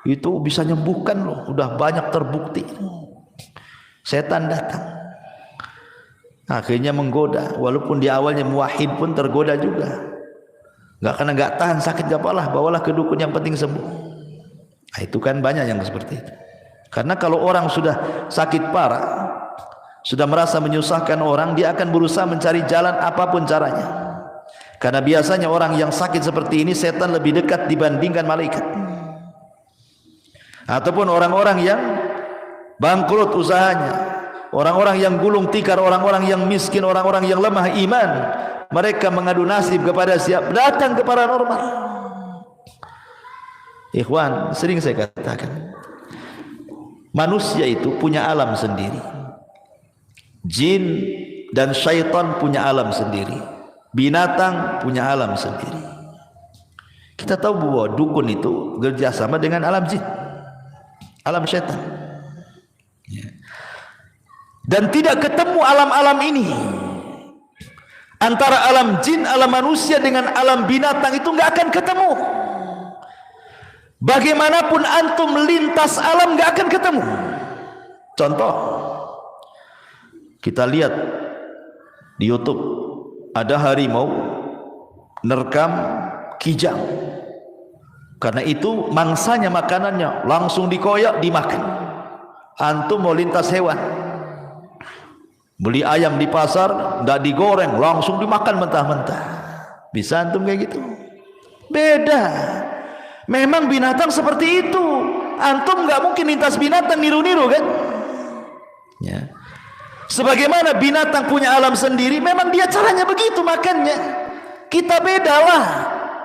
itu bisa nyembuhkan loh, udah banyak terbukti. Setan datang. Akhirnya menggoda, walaupun di awalnya muwahhid pun tergoda juga. Karena enggak tahan sakit, enggak apalah, bawalah ke dukun yang penting sembuh. Nah, itu kan banyak yang seperti itu. Karena kalau orang sudah sakit parah, sudah merasa menyusahkan orang, dia akan berusaha mencari jalan apapun caranya. Karena biasanya orang yang sakit seperti ini setan lebih dekat dibandingkan malaikat. Ataupun orang-orang yang bangkrut usahanya, orang-orang yang gulung tikar, orang-orang yang miskin, orang-orang yang lemah iman, mereka mengadu nasib kepada siapa? Datang ke paranormal. Ikhwan, sering saya katakan, manusia itu punya alam sendiri. Jin dan syaitan punya alam sendiri. Binatang punya alam sendiri. Kita tahu bahwa dukun itu kerjasama dengan alam jin. alam syaitan. Dan tidak ketemu alam-alam ini. Antara alam jin, alam manusia dengan alam binatang itu nggak akan ketemu. Bagaimanapun antum lintas alam nggak akan ketemu. Contoh, kita lihat di YouTube ada harimau nerkam kijang. Karena itu mangsanya makanannya langsung dikoyak dimakan. Antum mau lintas hewan, beli ayam di pasar, tidak digoreng, langsung dimakan mentah-mentah. Bisa antum kayak gitu? Beda. Memang binatang seperti itu. Antum nggak mungkin lintas binatang niru-niru kan? Ya. Sebagaimana binatang punya alam sendiri, memang dia caranya begitu makannya. Kita beda lah.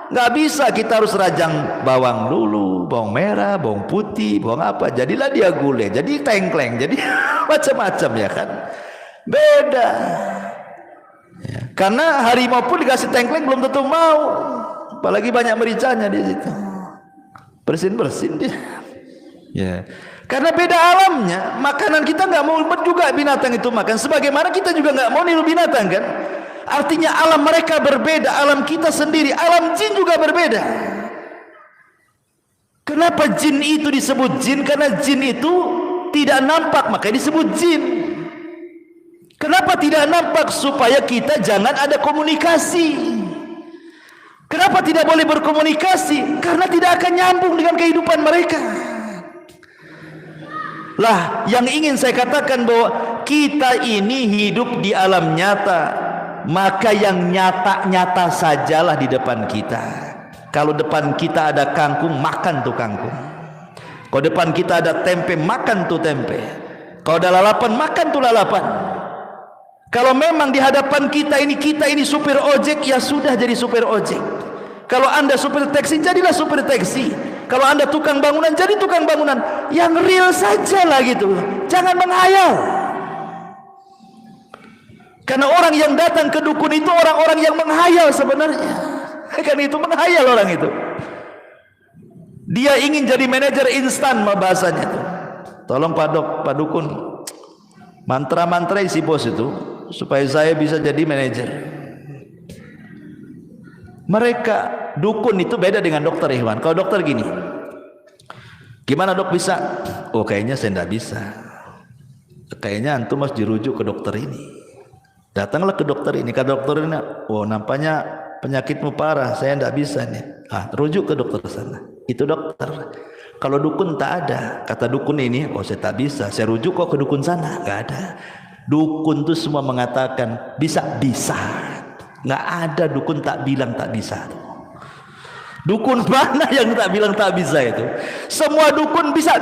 Nggak bisa kita harus rajang bawang dulu, bawang merah, bawang putih, bawang apa. Jadilah dia gulai, jadi tengkleng, jadi macam-macam ya kan. Beda ya. Karena harimau pun dikasih tengkleng belum tentu mau, apalagi banyak mericanya di situ, bersin dia ya. Karena beda alamnya. Makanan kita nggak mau juga binatang itu makan, sebagaimana kita juga nggak mau niru binatang kan. Artinya alam mereka berbeda, alam kita sendiri, alam jin juga berbeda. Kenapa jin itu disebut jin? Karena jin itu tidak nampak, makanya disebut jin. Kenapa tidak nampak? Supaya kita jangan ada komunikasi. Kenapa tidak boleh berkomunikasi? Karena tidak akan nyambung dengan kehidupan mereka. Lah, yang ingin saya katakan bahwa kita ini hidup di alam nyata. Maka yang nyata-nyata sajalah di depan kita. Kalau depan kita ada kangkung, makan tuh kangkung. Kalau depan kita ada tempe, makan tuh tempe. Kalau ada lalapan, makan tuh lalapan. Kalau memang di hadapan kita ini supir ojek, ya sudah jadi supir ojek. Kalau anda supir taksi, jadilah supir taksi. Kalau anda tukang bangunan, jadi tukang bangunan. Yang real saja lah gitu. Jangan menghayal. Karena orang yang datang ke dukun itu orang-orang yang menghayal sebenarnya. Kan itu menghayal orang itu. Dia ingin jadi manajer instan bahasanya itu. Tolong Pak Dukun, mantra-mantrai si bos itu supaya saya bisa jadi manajer. Mereka dukun itu beda dengan dokter Ikhwan. Kalau dokter gini, gimana dok bisa? Oh kayaknya saya tidak bisa. Kayaknya antum harus dirujuk ke dokter ini. Datanglah ke dokter ini, kata dokter ini, oh nampaknya penyakitmu parah, saya tidak bisa nih. Rujuk ke dokter sana. Itu dokter. Kalau dukun tak ada, kata dukun ini, oh saya tak bisa, saya rujuk kok ke dukun sana, nggak ada. Dukun tuh semua mengatakan bisa, nggak ada dukun tak bilang tak bisa. Dukun mana yang tak bilang tak bisa itu? Semua dukun bisa.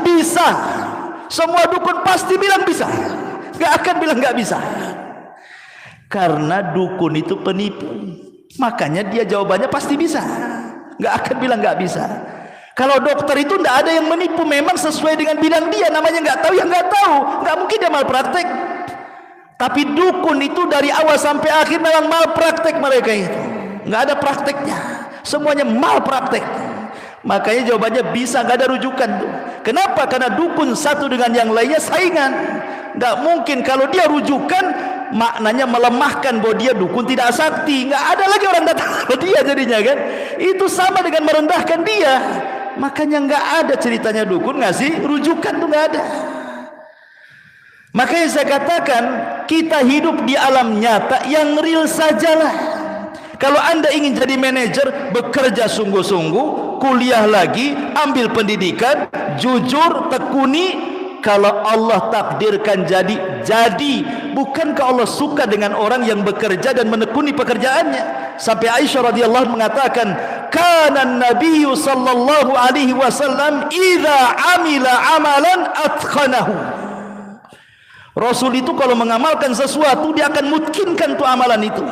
Semua dukun pasti bilang bisa, nggak akan bilang nggak bisa. Karena dukun itu penipu, makanya dia jawabannya pasti bisa, nggak akan bilang nggak bisa. Kalau dokter itu nggak ada yang menipu, memang sesuai dengan bidang dia, namanya nggak tahu ya nggak tahu, nggak mungkin dia malpraktek. Tapi dukun itu dari awal sampai akhir memang malpraktek mereka itu, nggak ada prakteknya, semuanya malpraktek. Makanya jawabannya bisa, nggak ada rujukan tuh. Kenapa? Karena dukun satu dengan yang lainnya saingan. Nggak mungkin kalau dia rujukan maknanya melemahkan bahwa dia dukun tidak sakti. Nggak ada lagi orang datang ke dia jadinya kan. Itu sama dengan merendahkan dia. Makanya nggak ada ceritanya dukun ngasih rujukan tuh nggak ada. Makanya saya katakan kita hidup di alam nyata yang real sajalah. Kalau anda ingin jadi manajer, bekerja sungguh-sungguh, kuliah lagi, ambil pendidikan, jujur, tekuni. Kalau Allah takdirkan jadi. Bukankah Allah suka dengan orang yang bekerja dan menekuni pekerjaannya? Sampai Aisyah radhiyallahu mengatakan, kana Nabiyyu sallallahu alaihi wasallam idza amila amalan atqanahu. Rasul itu kalau mengamalkan sesuatu, dia akan mutkinkan tuh amalan itu.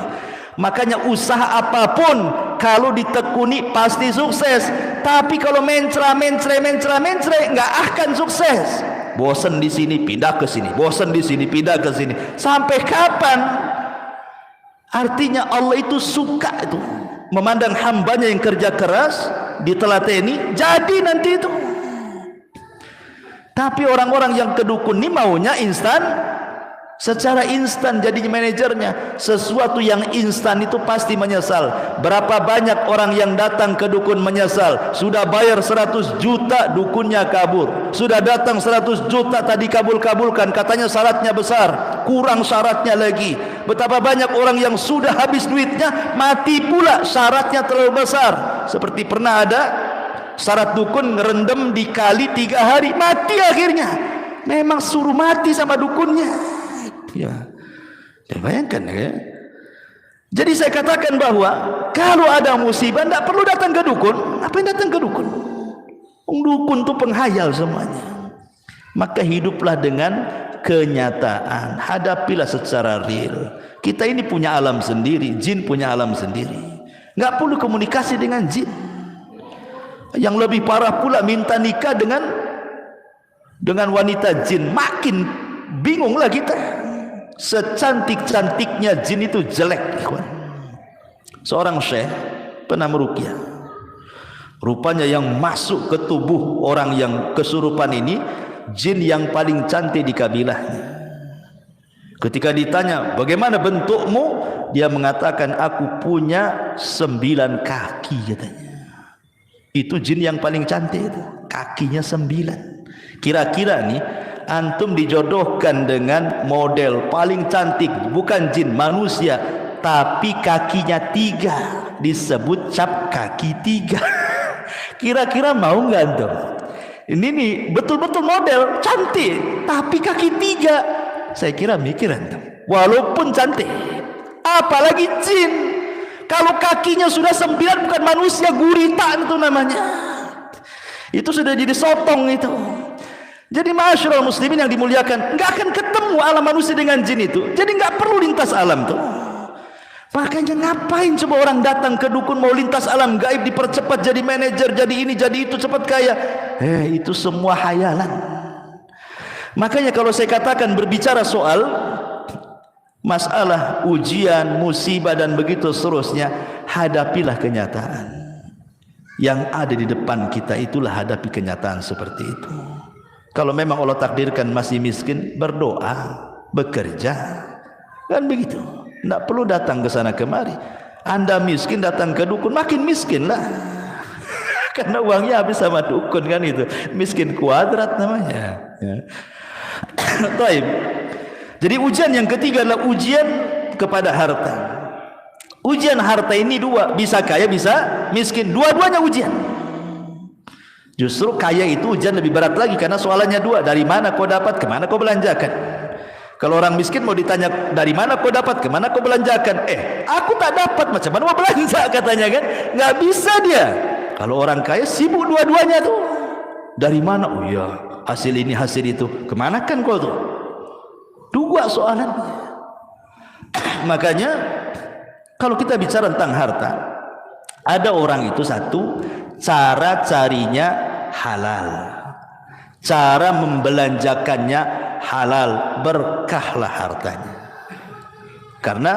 Makanya usaha apapun kalau ditekuni pasti sukses. Tapi kalau mencra nggak akan sukses. Bosan di sini pindah ke sini, bosan di sini pindah ke sini. Sampai kapan? Artinya Allah itu suka itu memandang hambanya yang kerja keras, ditelateni, jadi nanti itu. Tapi orang-orang yang ke dukun ini maunya instan, secara instan jadi manajernya. Sesuatu yang instan itu pasti menyesal. Berapa banyak orang yang datang ke dukun menyesal. Sudah bayar 100 juta, dukunnya kabur. Sudah datang 100 juta, tadi kabul-kabulkan, katanya syaratnya besar, kurang syaratnya lagi. Betapa banyak orang yang sudah habis duitnya, mati pula, syaratnya terlalu besar. Seperti pernah ada syarat dukun ngerendam di kali 3 hari, mati akhirnya. Memang suruh mati sama dukunnya. Ya, bayangkan ya. Jadi saya katakan bahwa kalau ada musibah tidak perlu datang ke dukun. Apa yang datang ke dukun? Dukun itu penghayal semuanya. Maka hiduplah dengan kenyataan, hadapilah secara real. Kita ini punya alam sendiri, jin punya alam sendiri. Nggak perlu komunikasi dengan jin. Yang lebih parah pula minta nikah dengan wanita jin, makin bingunglah kita. Secantik-cantiknya jin itu jelek, ikhwan. Seorang syekh pernah meruqyah. Rupanya yang masuk ke tubuh orang yang kesurupan ini jin yang paling cantik di kabilahnya. Ketika ditanya, "Bagaimana bentukmu?" Dia mengatakan, "Aku punya 9 kaki," katanya. Itu jin yang paling cantik itu, kakinya 9. Kira-kira nih antum dijodohkan dengan model paling cantik, bukan jin, manusia, tapi kakinya 3, disebut cap kaki 3. Kira-kira mau nggak antum? Ini nih betul-betul model cantik, tapi kaki 3. Saya kira mikir antum, walaupun cantik, apalagi jin. Kalau kakinya sudah 9 bukan manusia, gurita itu namanya. Itu sudah jadi sotong itu. Jadi ma'asyiral muslimin yang dimuliakan, nggak akan ketemu alam manusia dengan jin itu. Jadi nggak perlu lintas alam tuh. Makanya ngapain coba orang datang ke dukun mau lintas alam gaib, dipercepat jadi manajer, jadi ini, jadi itu, cepat kaya. Itu semua hayalan. Makanya kalau saya katakan berbicara soal masalah ujian, musibah dan begitu seterusnya, hadapilah kenyataan yang ada di depan kita. Itulah hadapi kenyataan seperti itu. Kalau memang Allah takdirkan masih miskin, berdoa, bekerja, kan begitu. Tidak perlu datang ke sana kemari. Anda miskin datang ke dukun, makin miskin lah. Karena uangnya habis sama dukun, kan itu. Miskin kuadrat namanya. Ya. Taib. Jadi ujian yang ketiga adalah ujian kepada harta. Ujian harta ini 2, bisa kaya, bisa miskin. Dua-duanya ujian. Justru kaya itu ujian lebih berat lagi, karena soalannya 2, dari mana kau dapat, kemana kau belanjakan. Kalau orang miskin mau ditanya dari mana kau dapat, kemana kau belanjakan, aku tak dapat, macam mana mau belanja, katanya kan. Nggak bisa dia. Kalau orang kaya sibuk dua-duanya tuh. Dari mana? Oh iya, hasil ini hasil itu, kemana kan kau tuh? 2 soalan. Makanya kalau kita bicara tentang harta, ada orang itu satu, cara carinya halal, cara membelanjakannya halal, berkahlah hartanya. Karena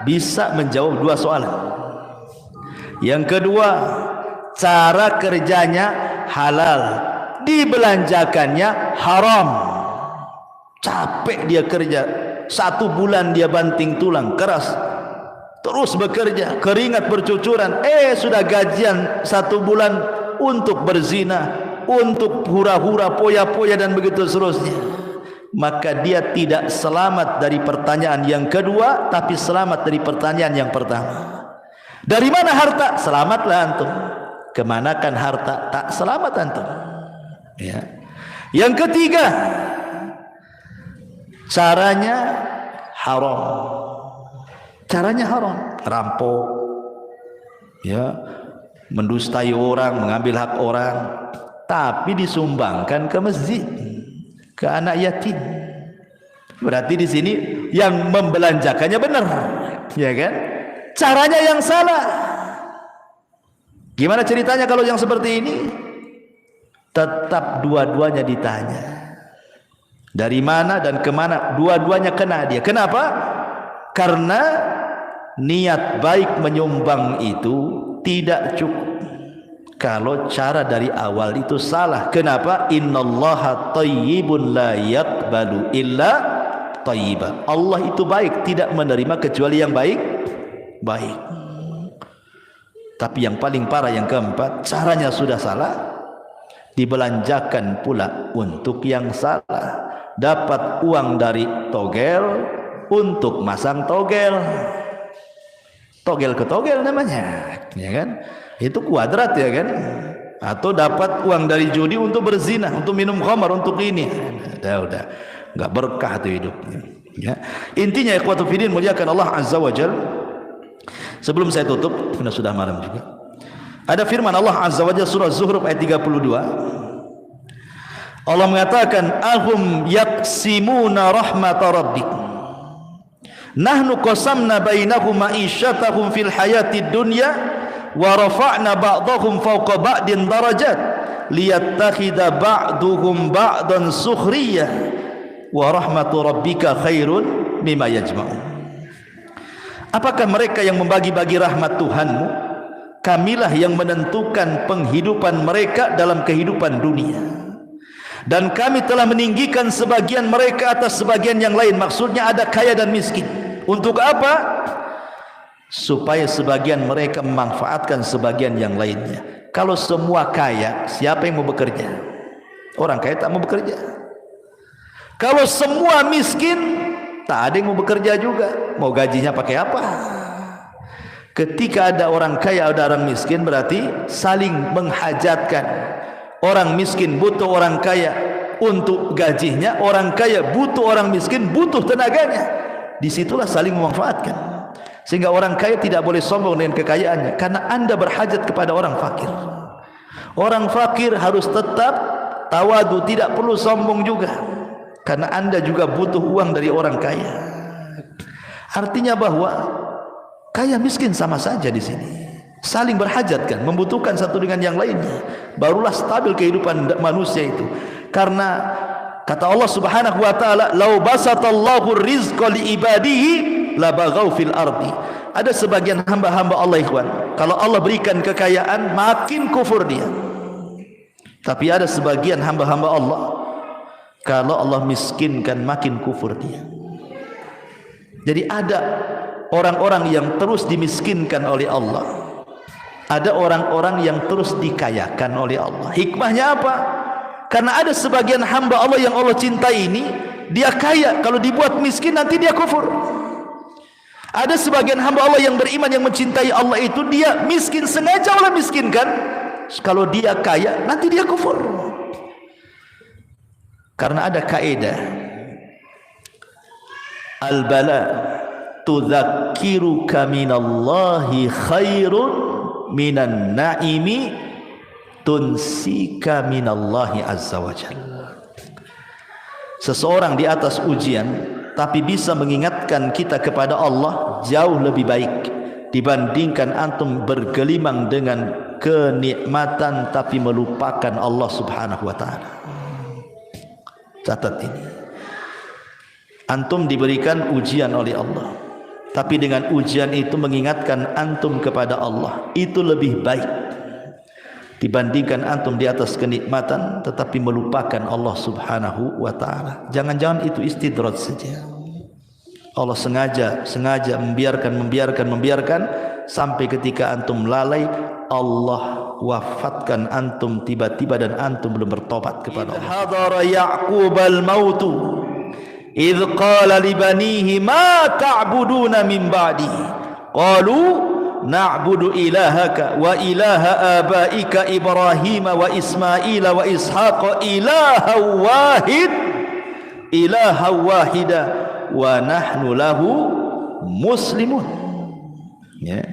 bisa menjawab 2 soalan. Yang kedua, cara kerjanya halal, dibelanjakannya haram. Capek dia kerja, 1 bulan dia banting tulang keras, terus bekerja, keringat bercucuran, sudah gajian 1 bulan untuk berzina, untuk hura-hura, poya-poya dan begitu seterusnya. Maka dia tidak selamat dari pertanyaan yang kedua, tapi selamat dari pertanyaan yang pertama. Dari mana harta? Selamatlah antum. Kemanakan harta? Tak selamat antum. Ya. Yang ketiga, caranya haram. Caranya haram, rampok, ya, mendustai orang, mengambil hak orang, tapi disumbangkan ke masjid, ke anak yatim. Berarti di sini yang membelanjakannya benar, ya kan? Caranya yang salah. Gimana ceritanya kalau yang seperti ini? Tetap dua-duanya ditanya. Dari mana dan kemana? Dua-duanya kena dia. Kenapa? Karena niat baik menyumbang itu tidak cukup. Kalau cara dari awal itu salah. Kenapa? Innallaha thayyibun la yaqbalu illa thayyiba. Allah itu baik, tidak menerima kecuali yang baik. Tapi yang paling parah yang keempat, caranya sudah salah, dibelanjakan pula untuk yang salah. Dapat uang dari togel untuk masang togel. Togel ke togel namanya, ya kan? Itu kuadrat, ya kan? Atau dapat uang dari judi untuk berzina, untuk minum khamar, untuk ini. Udah enggak berkah tuh hidupnya. Ya. Intinya ikhwatu fillah muliakan Allah Azza wa Jalla. Sebelum saya tutup, sudah malam juga. Ada firman Allah Azza wa Jalla surah Zuhruf ayat 32. Allah mengatakan, "Ahum yaqsimuna rahmat rabbik. Nahnu qasamna bainahum ma'isyatahum fil hayatid dunya wa rafa'na ba'dahum fawqa ba'din darajat liyattakhidha ba'duhum ba'dan sukhriyah wa rahmatu rabbika khairun mimma yajma'un." Apakah mereka yang membagi-bagi rahmat Tuhanmu? Kamilah yang menentukan penghidupan mereka dalam kehidupan dunia, dan kami telah meninggikan sebagian mereka atas sebagian yang lain. Maksudnya ada kaya dan miskin. Untuk apa? Supaya sebagian mereka memanfaatkan sebagian yang lainnya. Kalau semua kaya, siapa yang mau bekerja? Orang kaya tak mau bekerja. Kalau semua miskin, tak ada yang mau bekerja juga. Mau gajinya pakai apa? Ketika ada orang kaya, ada orang miskin, berarti saling menghajatkan. Orang miskin butuh orang kaya untuk gajinya, orang kaya butuh orang miskin, butuh tenaganya. Disitulah saling memanfaatkan. Sehingga orang kaya tidak boleh sombong dengan kekayaannya, karena anda berhajat kepada orang fakir. Orang fakir harus tetap tawadu, tidak perlu sombong juga, karena anda juga butuh uang dari orang kaya. Artinya bahwa kaya miskin sama saja di sini, saling berhajatkan, membutuhkan satu dengan yang lainnya. Barulah stabil kehidupan manusia itu. Karena kata Allah Subhanahu wa taala, "Lau basatallahu rizqa li ibadihi labaghaw fil ardi." Ada sebagian hamba-hamba Allah, ikhwan, kalau Allah berikan kekayaan makin kufur dia. Tapi ada sebagian hamba-hamba Allah, kalau Allah miskinkan makin kufur dia. Jadi ada orang-orang yang terus dimiskinkan oleh Allah, ada orang-orang yang terus dikayakan oleh Allah. Hikmahnya apa? Karena ada sebagian hamba Allah yang Allah cintai ini, dia kaya, kalau dibuat miskin nanti dia kufur. Ada sebagian hamba Allah yang beriman, yang mencintai Allah itu, dia miskin, sengaja Allah miskinkan. Kalau dia kaya, nanti dia kufur. Karena ada kaidah, al-bala tudzakiruka minallahi khairun minan naimi tunsika minallahi azza wa jalla. Seseorang di atas ujian tapi bisa mengingatkan kita kepada Allah jauh lebih baik dibandingkan antum bergelimang dengan kenikmatan tapi melupakan Allah Subhanahu wa taala. Catat ini. Antum diberikan ujian oleh Allah, tapi dengan ujian itu mengingatkan antum kepada Allah, itu lebih baik dibandingkan antum di atas kenikmatan tetapi melupakan Allah Subhanahu wa taala. Jangan-jangan itu istidraj saja. Allah sengaja membiarkan sampai ketika antum lalai, Allah wafatkan antum tiba-tiba dan antum belum bertobat kepada Allah. Hadara Ya'qub al-maut idh qala li banihi ma ta'buduna min ba'di qalu na'budu ilahaka wa ilaha abaika Ibrahim wa Ismail wa Ishaq ilaha wahida wa nahnu lahu muslimun. Ya.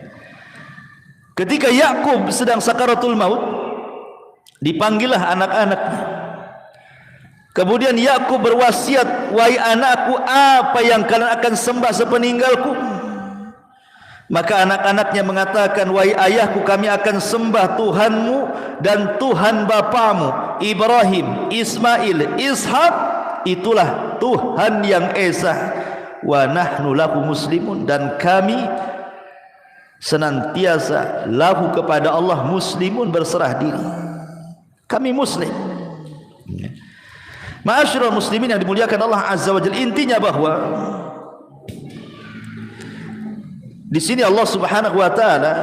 Ketika Yakub sedang sakaratul maut, dipanggillah anak-anaknya. Kemudian Yakub berwasiat, "Wahai anakku, apa yang kalian akan sembah sepeninggalku?" Maka anak-anaknya mengatakan, "Wahai ayahku, kami akan sembah Tuhanmu dan Tuhan bapamu Ibrahim, Ismail, Ishak, itulah Tuhan yang esa. Wa nahnu lahu muslimun, dan kami senantiasa lahu kepada Allah muslimun, berserah diri. Kami muslim. Ma'asyiral muslimin yang dimuliakan Allah Azza wa Jalla, intinya bahwa di sini Allah Subhanahu wa taala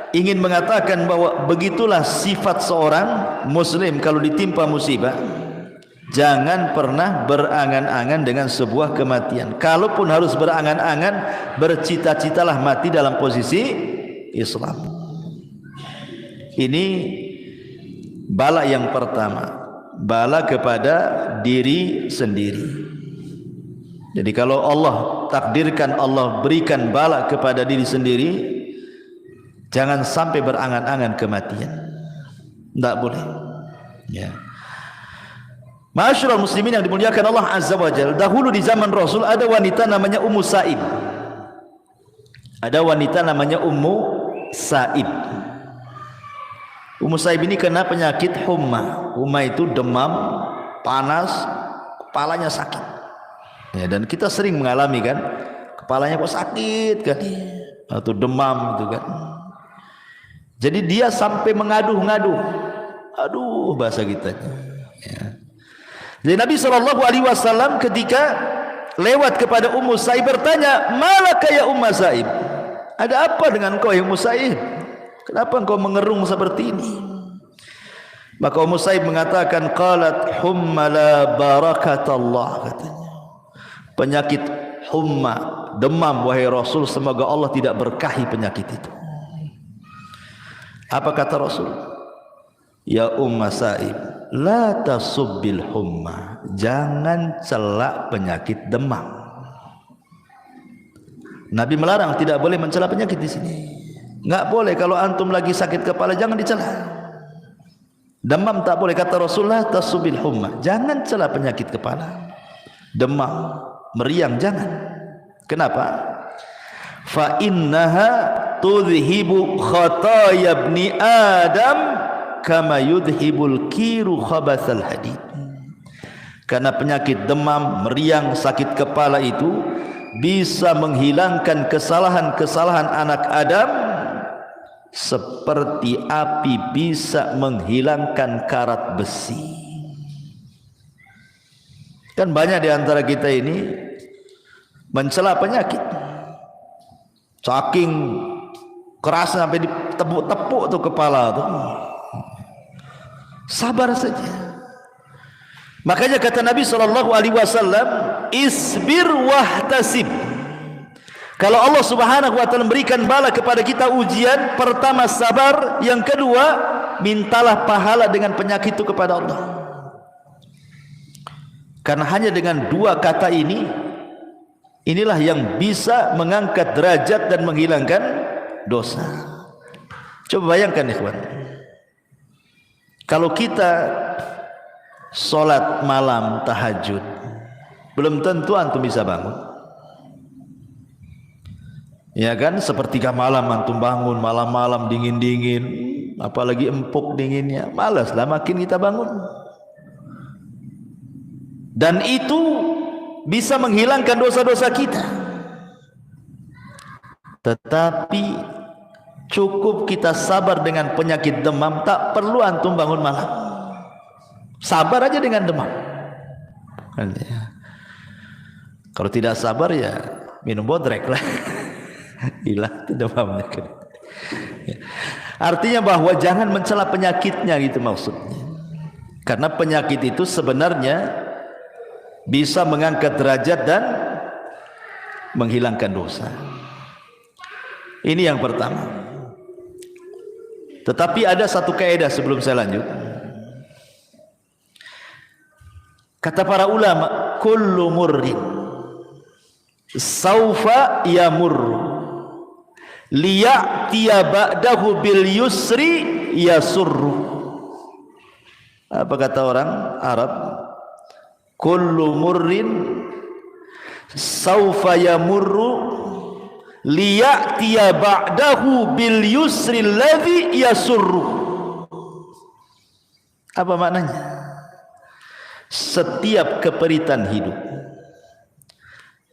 ingin mengatakan bahwa begitulah sifat seorang muslim kalau ditimpa musibah. Jangan pernah berangan-angan dengan sebuah kematian. Kalaupun harus berangan-angan, bercita-citalah mati dalam posisi Islam. Ini bala yang pertama, bala kepada diri sendiri. Jadi kalau Allah takdirkan, Allah berikan bala kepada diri sendiri, jangan sampai berangan-angan kematian. Tidak boleh. Ya. Ma'asyiral muslimin yang dimuliakan Allah Azza wa Jalla, dahulu di zaman Rasul ada wanita namanya Ummu Sa'ib. Ada wanita namanya Ummu Sa'ib. Ummu Sa'ib ini kena penyakit humma. Humma itu demam, panas, kepalanya sakit. Ya, dan kita sering mengalami kan, kepalanya kok sakit kan, atau demam gitu kan. Jadi dia sampai mengaduh-ngaduh. Aduh bahasa kita. Ya. Jadi Nabi SAW ketika lewat kepada Ummu Sa'ib bertanya, "Malaka ya Ummu Sa'ib? Ada apa dengan kau ya Ummu Sa'ib? Kenapa engkau mengerung seperti ini?" Maka Ummu Sa'ib mengatakan, "Qalat humma la barakatallah," katanya. Penyakit humma, demam wahai Rasul, semoga Allah tidak berkahi penyakit itu. Apa kata Rasul? "Ya Ummu Sa'ib, la tasubbil humma," jangan celak penyakit demam. Nabi melarang, tidak boleh mencela penyakit di sini. Enggak boleh kalau antum lagi sakit kepala jangan dicela. Demam tak boleh, kata Rasulullah, tasubbil humma, jangan cela penyakit kepala. Demam, meriang jangan. Kenapa? Fa innaha tudhibu khataya ibni Adam kama yudhibul kiru khabathal hadid. Karena penyakit demam, meriang, sakit kepala itu bisa menghilangkan kesalahan-kesalahan anak Adam seperti api bisa menghilangkan karat besi. Kan banyak di antara kita ini mencela penyakit, saking keras sampai ditepuk-tepuk tuh kepala tuh. Sabar saja. Makanya kata Nabi SAW, isbir wahtasib. Kalau Allah Subhanahu wa taala memberikan bala kepada kita ujian, pertama sabar, yang kedua mintalah pahala dengan penyakit itu kepada Allah. Karena hanya dengan dua kata ini, inilah yang bisa mengangkat derajat dan menghilangkan dosa. Coba bayangkan ikhwan, kalau kita sholat malam tahajud, belum tentu antum bisa bangun. Ya kan, sepertiga malam antum bangun, malam-malam dingin-dingin, apalagi empuk dinginnya, malaslah makin kita bangun. Dan itu bisa menghilangkan dosa-dosa kita. Tetapi cukup kita sabar dengan penyakit demam, tak perlu antum bangun malam. Sabar aja dengan demam. Kalau tidak sabar ya minum bodrek lah. Hilang demamnya. Artinya bahwa jangan mencela penyakitnya, gitu maksudnya. Karena penyakit itu sebenarnya bisa mengangkat derajat dan menghilangkan dosa. Ini yang pertama. Tetapi ada satu kaidah sebelum saya lanjut. Kata para ulama, kullu murrin saufa yamurru liya'tiya ba'dahu bil yusri yasurru. Apa kata orang Arab? Kullu murrin saufa yamurru liya'tiya ba'dahu bil yusri alladhi yasurru. Apa maknanya? Setiap keperitan hidup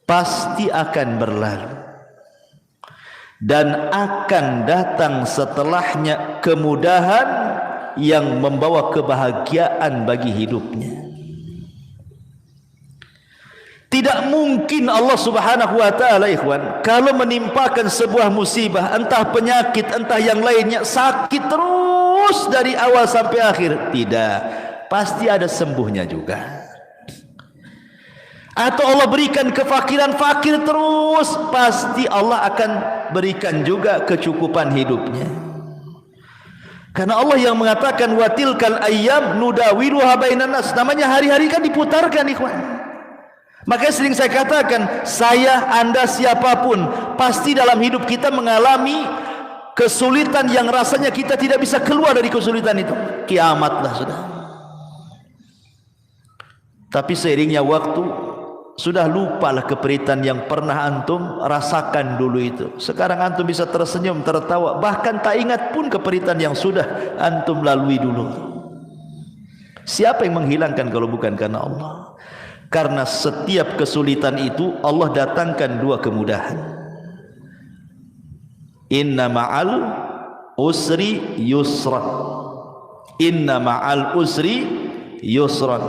pasti akan berlalu, dan akan datang setelahnya kemudahan yang membawa kebahagiaan bagi hidupnya. Tidak mungkin Allah Subhanahu wa taala, ikhwan, kalau menimpakan sebuah musibah, entah penyakit, entah yang lainnya, sakit terus dari awal sampai akhir. Tidak, pasti ada sembuhnya juga. Atau Allah berikan kefakiran, fakir terus, pasti Allah akan berikan juga kecukupan hidupnya. Karena Allah yang mengatakan wa tilkal ayyam nudawiluha bainan nas. Namanya hari-hari kan diputarkan, ikhwan. Makanya sering saya katakan, saya, Anda, siapapun, pasti dalam hidup kita mengalami kesulitan yang rasanya kita tidak bisa keluar dari kesulitan itu. Kiamatlah sudah. Tapi seiringnya waktu, sudah lupalah keperitan yang pernah antum rasakan dulu itu. Sekarang antum bisa tersenyum, tertawa, bahkan tak ingat pun keperitan yang sudah antum lalui dulu. Siapa yang menghilangkan kalau bukan karena Allah? Karena setiap kesulitan itu Allah datangkan dua kemudahan. Inna ma'al usri yusran. Inna ma'al usri yusran.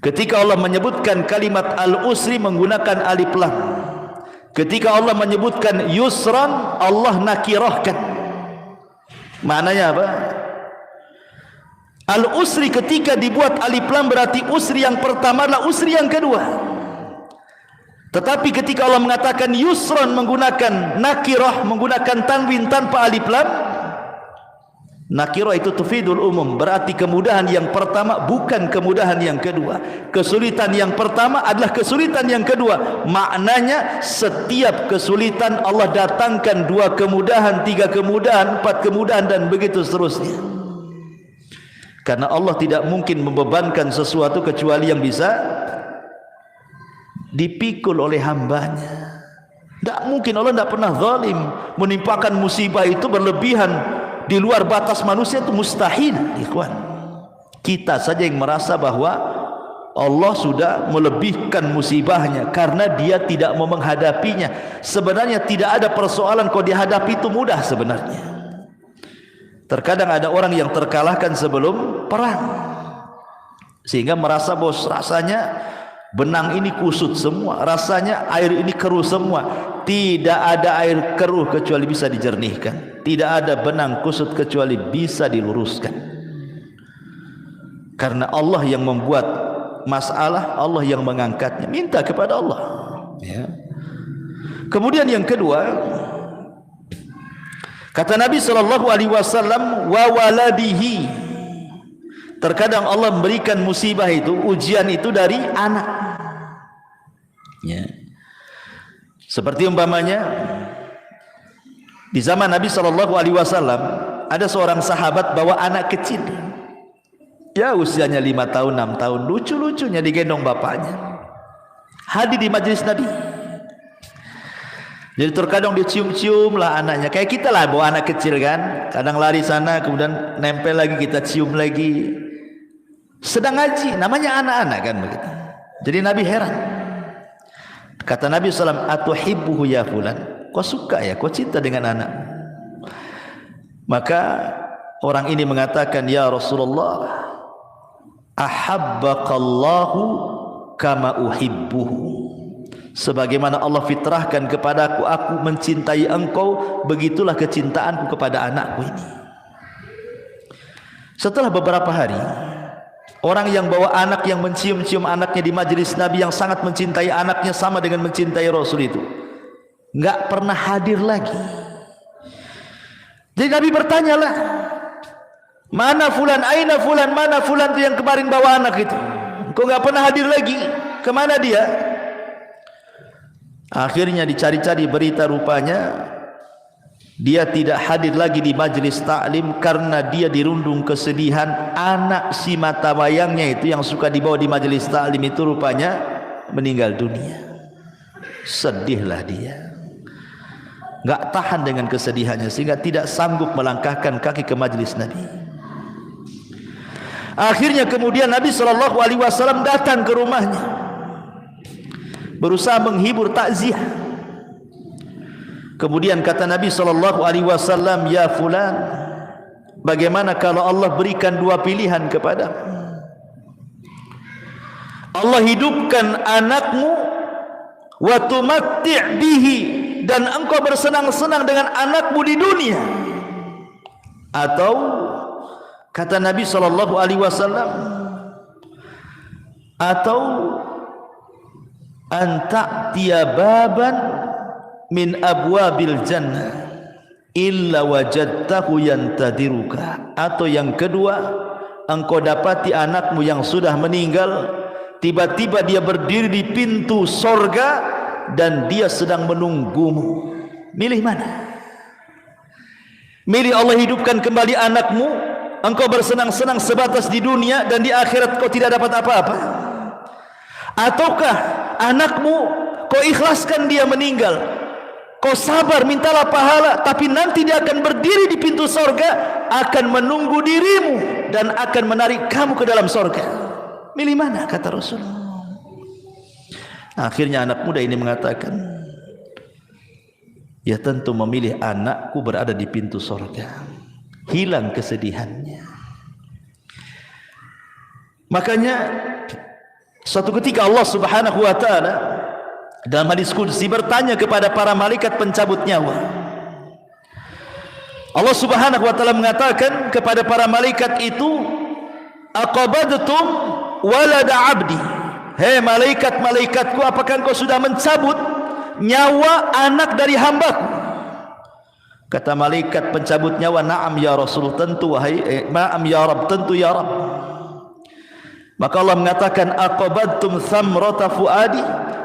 Ketika Allah menyebutkan kalimat al-usri menggunakan alif lam. Ketika Allah menyebutkan yusran, Allah nakirahkan. Maknanya apa? Al-usri ketika dibuat alif lam berarti usri yang pertama adalah usri yang kedua. Tetapi ketika Allah mengatakan yusran menggunakan nakirah, menggunakan tanwin tanpa alif lam, nakirah itu tufidul umum, berarti kemudahan yang pertama bukan kemudahan yang kedua. Kesulitan yang pertama adalah kesulitan yang kedua. Maknanya setiap kesulitan Allah datangkan dua kemudahan, tiga kemudahan, empat kemudahan, dan begitu seterusnya. Karena Allah tidak mungkin membebankan sesuatu kecuali yang bisa dipikul oleh hambanya. Tidak mungkin, Allah tidak pernah zalim. Menimpakan musibah itu berlebihan di luar batas manusia itu mustahil, ikhwan. Kita saja yang merasa bahwa Allah sudah melebihkan musibahnya karena dia tidak mau menghadapinya. Sebenarnya tidak ada persoalan kalau dihadapi itu mudah sebenarnya. Terkadang ada orang yang terkalahkan sebelum perang, sehingga merasa bos, rasanya benang ini kusut semua, rasanya air ini keruh semua. Tidak ada air keruh kecuali bisa dijernihkan. Tidak ada benang kusut kecuali bisa diluruskan. Karena Allah yang membuat masalah, Allah yang mengangkatnya. Minta kepada Allah, ya. Kemudian yang kedua, kata Nabi SAW, wa waladihi. Terkadang Allah memberikan musibah itu, ujian itu dari anak, ya. Seperti umpamanya di zaman Nabi SAW ada seorang sahabat bawa anak kecil, ya usianya 5 tahun 6 tahun, lucu-lucunya digendong bapaknya, hadir di majelis Nabi. Jadi terkadang dicium-cium lah anaknya, kayak kita lah bawa anak kecil kan, kadang lari sana kemudian nempel lagi, kita cium lagi, sedang ngaji, namanya anak-anak kan begitu. Jadi Nabi heran. Kata Nabi SAW, atuhibbuhu ya fulan, kau suka ya, kau cinta dengan anak? Maka orang ini mengatakan, ya Rasulullah, ahabbaqallahu kama uhibbuhu. Sebagaimana Allah fitrahkan kepadaku, aku mencintai engkau, begitulah kecintaanku kepada anakku ini. Setelah beberapa hari, orang yang bawa anak, yang mencium-cium anaknya di majelis Nabi, yang sangat mencintai anaknya sama dengan mencintai Rasul itu, enggak pernah hadir lagi. Jadi Nabi bertanyalah, mana fulan, aina fulan, mana fulan itu yang kemarin bawa anak itu, kok enggak pernah hadir lagi, kemana dia? Akhirnya dicari-cari berita, rupanya dia tidak hadir lagi di majelis taklim karena dia dirundung kesedihan. Anak si mata wayangnya itu yang suka dibawa di majelis taklim itu rupanya meninggal dunia. Sedihlah dia, enggak tahan dengan kesedihannya sehingga tidak sanggup melangkahkan kaki ke majelis Nabi. Akhirnya kemudian Nabi SAW datang ke rumahnya, berusaha menghibur, takziah. Kemudian kata Nabi SAW, ya fulan, bagaimana kalau Allah berikan dua pilihan kepadamu? Allah hidupkan anakmu wa tumatti' bihi, dan engkau bersenang-senang dengan anakmu di dunia, atau kata Nabi SAW, atau anta'tiya baban min abwabil jannah illa wajadtahu yantadiruka, atau yang kedua, engkau dapati anakmu yang sudah meninggal, tiba-tiba dia berdiri di pintu sorga dan dia sedang menunggumu. Milih mana? Milih Allah hidupkan kembali anakmu, engkau bersenang-senang sebatas di dunia, dan di akhirat kau tidak dapat apa-apa, ataukah anakmu kau ikhlaskan dia meninggal, kau sabar, mintalah pahala, tapi nanti dia akan berdiri di pintu sorga, akan menunggu dirimu dan akan menarik kamu ke dalam sorga. Milih mana? Kata Rasulullah. Akhirnya anak muda ini mengatakan, ya tentu memilih anakku berada di pintu sorga. Hilang kesedihannya. Makanya suatu ketika Allah Subhanahu wa ta'ala dalam hadis qudsi bertanya kepada para malaikat pencabut nyawa. Allah Subhanahu wa ta'ala mengatakan kepada para malaikat itu, aqabadtum walada abdi. Hei malaikat-malaikatku, apakah engkau sudah mencabut nyawa anak dari hambaku? Kata malaikat pencabut nyawa, na'am ya Rasul, tentu wahai na'am ya Rabb, tentu ya Rabb. Maka Allah mengatakan, aqabadtum thamrata fuadi,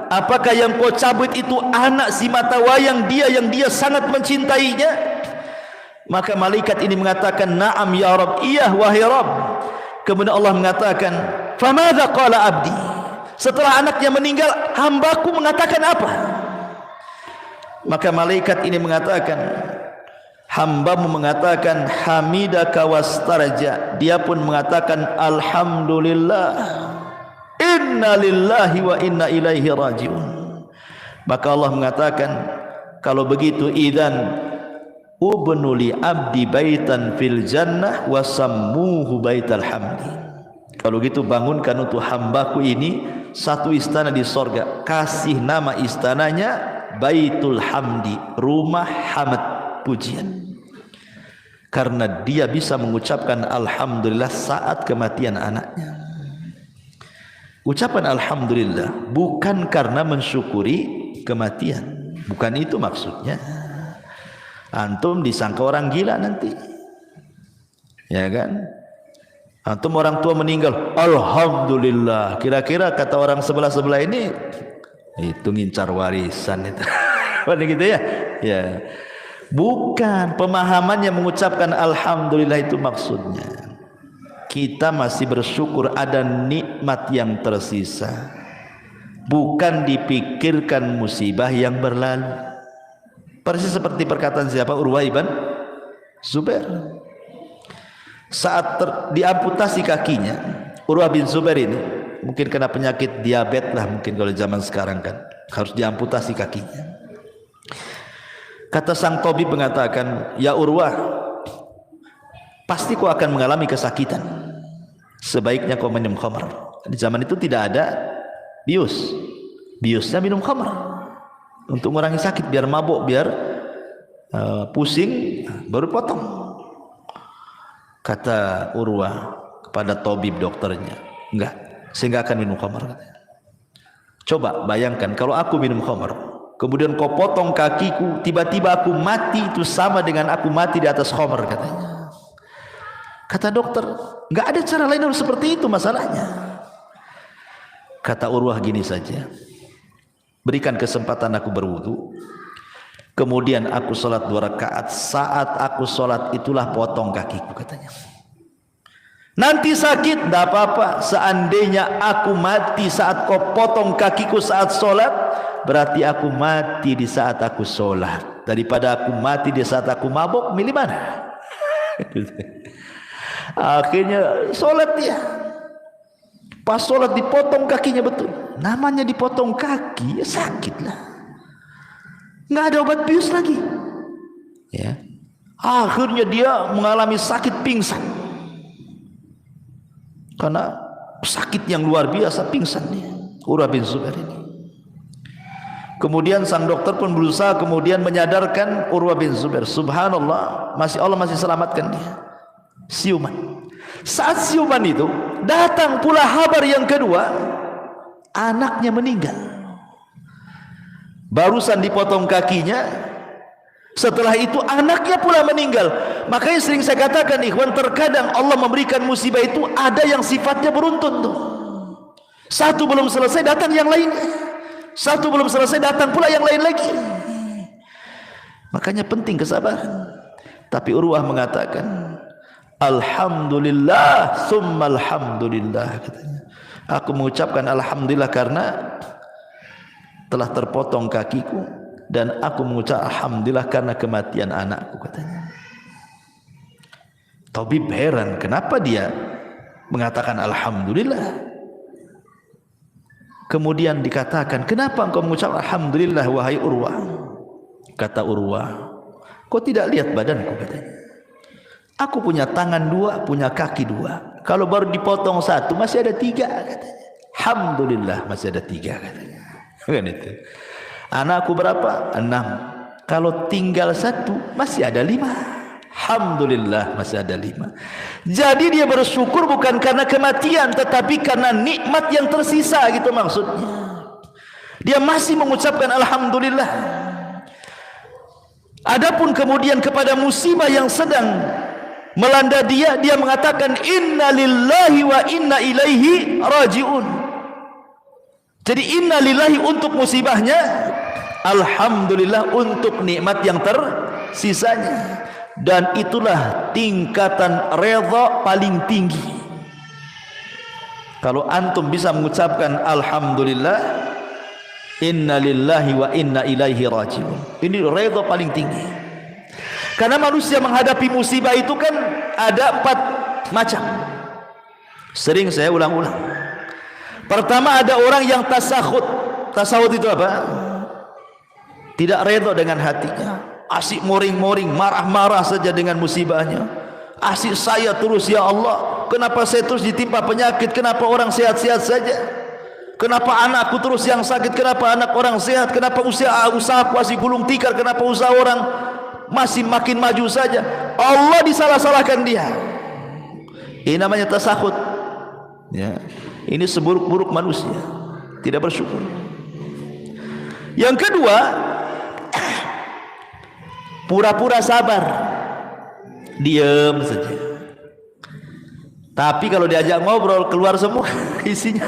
apakah yang kau cabut itu anak si mata wayang dia yang dia sangat mencintainya? Maka malaikat ini mengatakan, na'am ya Rabb, iya wahai Rabb. Kemudian Allah mengatakan, famadza qala abdi, setelah anaknya meninggal, hambaku mengatakan apa? Maka malaikat ini mengatakan, hambamu mengatakan hamidaka wastarja, dia pun mengatakan alhamdulillah, inna lillahi wa inna ilaihi rajiun. Maka Allah mengatakan, kalau begitu idzan ubnu li abdi baitan fil jannah wa sammuhu baital hamdi. Kalau gitu bangunkan untuk hambaku ini satu istana di sorga, kasih nama istananya Baitul Hamdi, rumah hamd, pujian, karena dia bisa mengucapkan alhamdulillah saat kematian anaknya. Ucapan alhamdulillah bukan karena mensyukuri kematian, bukan itu maksudnya. Antum disangka orang gila nanti, ya kan? Antum orang tua meninggal, alhamdulillah, kira-kira kata orang sebelah-sebelah ini itu ngincar warisan itu. Mana gitu ya? Ya. Bukan, pemahamannya mengucapkan alhamdulillah itu maksudnya kita masih bersyukur ada nikmat yang tersisa, bukan dipikirkan musibah yang berlalu. Persis seperti perkataan siapa? Urwah ibn Zubair. Saat diamputasi kakinya, Urwah bin Zubair ini mungkin kena penyakit diabetes lah, mungkin kalau zaman sekarang kan harus diamputasi kakinya. Kata sang tabib mengatakan, ya Urwah, pasti kau akan mengalami kesakitan, sebaiknya kau minum khamr. Di zaman itu tidak ada bius, biusnya minum khamr untuk mengurangi sakit, biar mabuk, biar pusing, baru potong. Kata Urwah kepada tabib dokternya, enggak, saya enggak akan minum khamr. Coba bayangkan kalau aku minum khamr, kemudian kau potong kakiku, tiba-tiba aku mati, itu sama dengan aku mati di atas khamr, katanya. Kata dokter, enggak ada cara lain harus seperti itu masalahnya. Kata Urwah, gini saja, berikan kesempatan aku berwudu, kemudian aku sholat 2 rakaat. Saat aku sholat itulah potong kakiku, katanya. Nanti sakit, tidak apa-apa. Seandainya aku mati saat kau potong kakiku saat sholat, berarti aku mati di saat aku sholat. Daripada aku mati di saat aku mabuk, milih mana? Akhirnya sholat dia. Pas sholat dipotong kakinya, betul. Namanya dipotong kaki, ya sakit lah. nggak ada obat bius lagi. Ya. Akhirnya dia mengalami sakit pingsan. Karena sakit yang luar biasa, pingsan dia, Urwah bin Zubair ini. Kemudian sang dokter pun berusaha kemudian menyadarkan Urwah bin Zubair. Subhanallah, Allah masih selamatkan dia. Siuman. Saat siuman itu datang pula kabar yang kedua, anaknya meninggal. Barusan dipotong kakinya, setelah itu anaknya pula meninggal. Makanya sering saya katakan, ikhwan, terkadang Allah memberikan musibah itu ada yang sifatnya beruntun tuh. Satu belum selesai datang yang lain, satu belum selesai datang pula yang lain lagi. Makanya penting kesabaran. Tapi Urwah mengatakan, alhamdulillah summa alhamdulillah, katanya. Aku mengucapkan alhamdulillah karena telah terpotong kakiku, dan aku mengucap alhamdulillah karena kematian anakku, katanya. Tabib heran, kenapa dia mengatakan alhamdulillah? Kemudian dikatakan, kenapa engkau mengucap alhamdulillah wahai Urwah? Kata Urwah, kau tidak lihat badanku, katanya. Aku punya tangan dua, punya kaki dua. Kalau baru dipotong satu masih ada tiga, katanya. Alhamdulillah masih ada tiga, katanya. Kan itu. Anakku berapa? 6. Kalau tinggal satu masih ada 5. Alhamdulillah masih ada 5. Jadi dia bersyukur bukan karena kematian, tetapi karena nikmat yang tersisa, gitu maksudnya. Dia masih mengucapkan alhamdulillah. Adapun kemudian kepada musibah yang sedang melanda dia, dia mengatakan inna lillahi wa inna ilaihi rajiun. Jadi inna lillahi untuk musibahnya, alhamdulillah untuk nikmat yang tersisanya. Dan itulah tingkatan redha paling tinggi. Kalau antum bisa mengucapkan alhamdulillah, inna lillahi wa inna ilaihi rajiun, ini redha paling tinggi. Karena manusia menghadapi musibah itu kan ada 4 macam. Sering saya ulang-ulang. Pertama, ada orang yang tasakhut. Tasakhut itu apa? Tidak redha dengan hatinya, asik moring-moring, marah-marah saja dengan musibahnya. Asik saya terus, ya Allah, kenapa saya terus ditimpa penyakit? Kenapa orang sehat-sehat saja? Kenapa anakku terus yang sakit? Kenapa anak orang sehat? Kenapa usahaku masih gulung tikar? Kenapa usaha orang masih makin maju saja? Allah disalah-salahkan dia. Ini namanya tasakhut. Ya, ini seburuk-buruk manusia, tidak bersyukur. Yang kedua, pura-pura sabar, diam saja. Tapi kalau diajak ngobrol keluar semua isinya.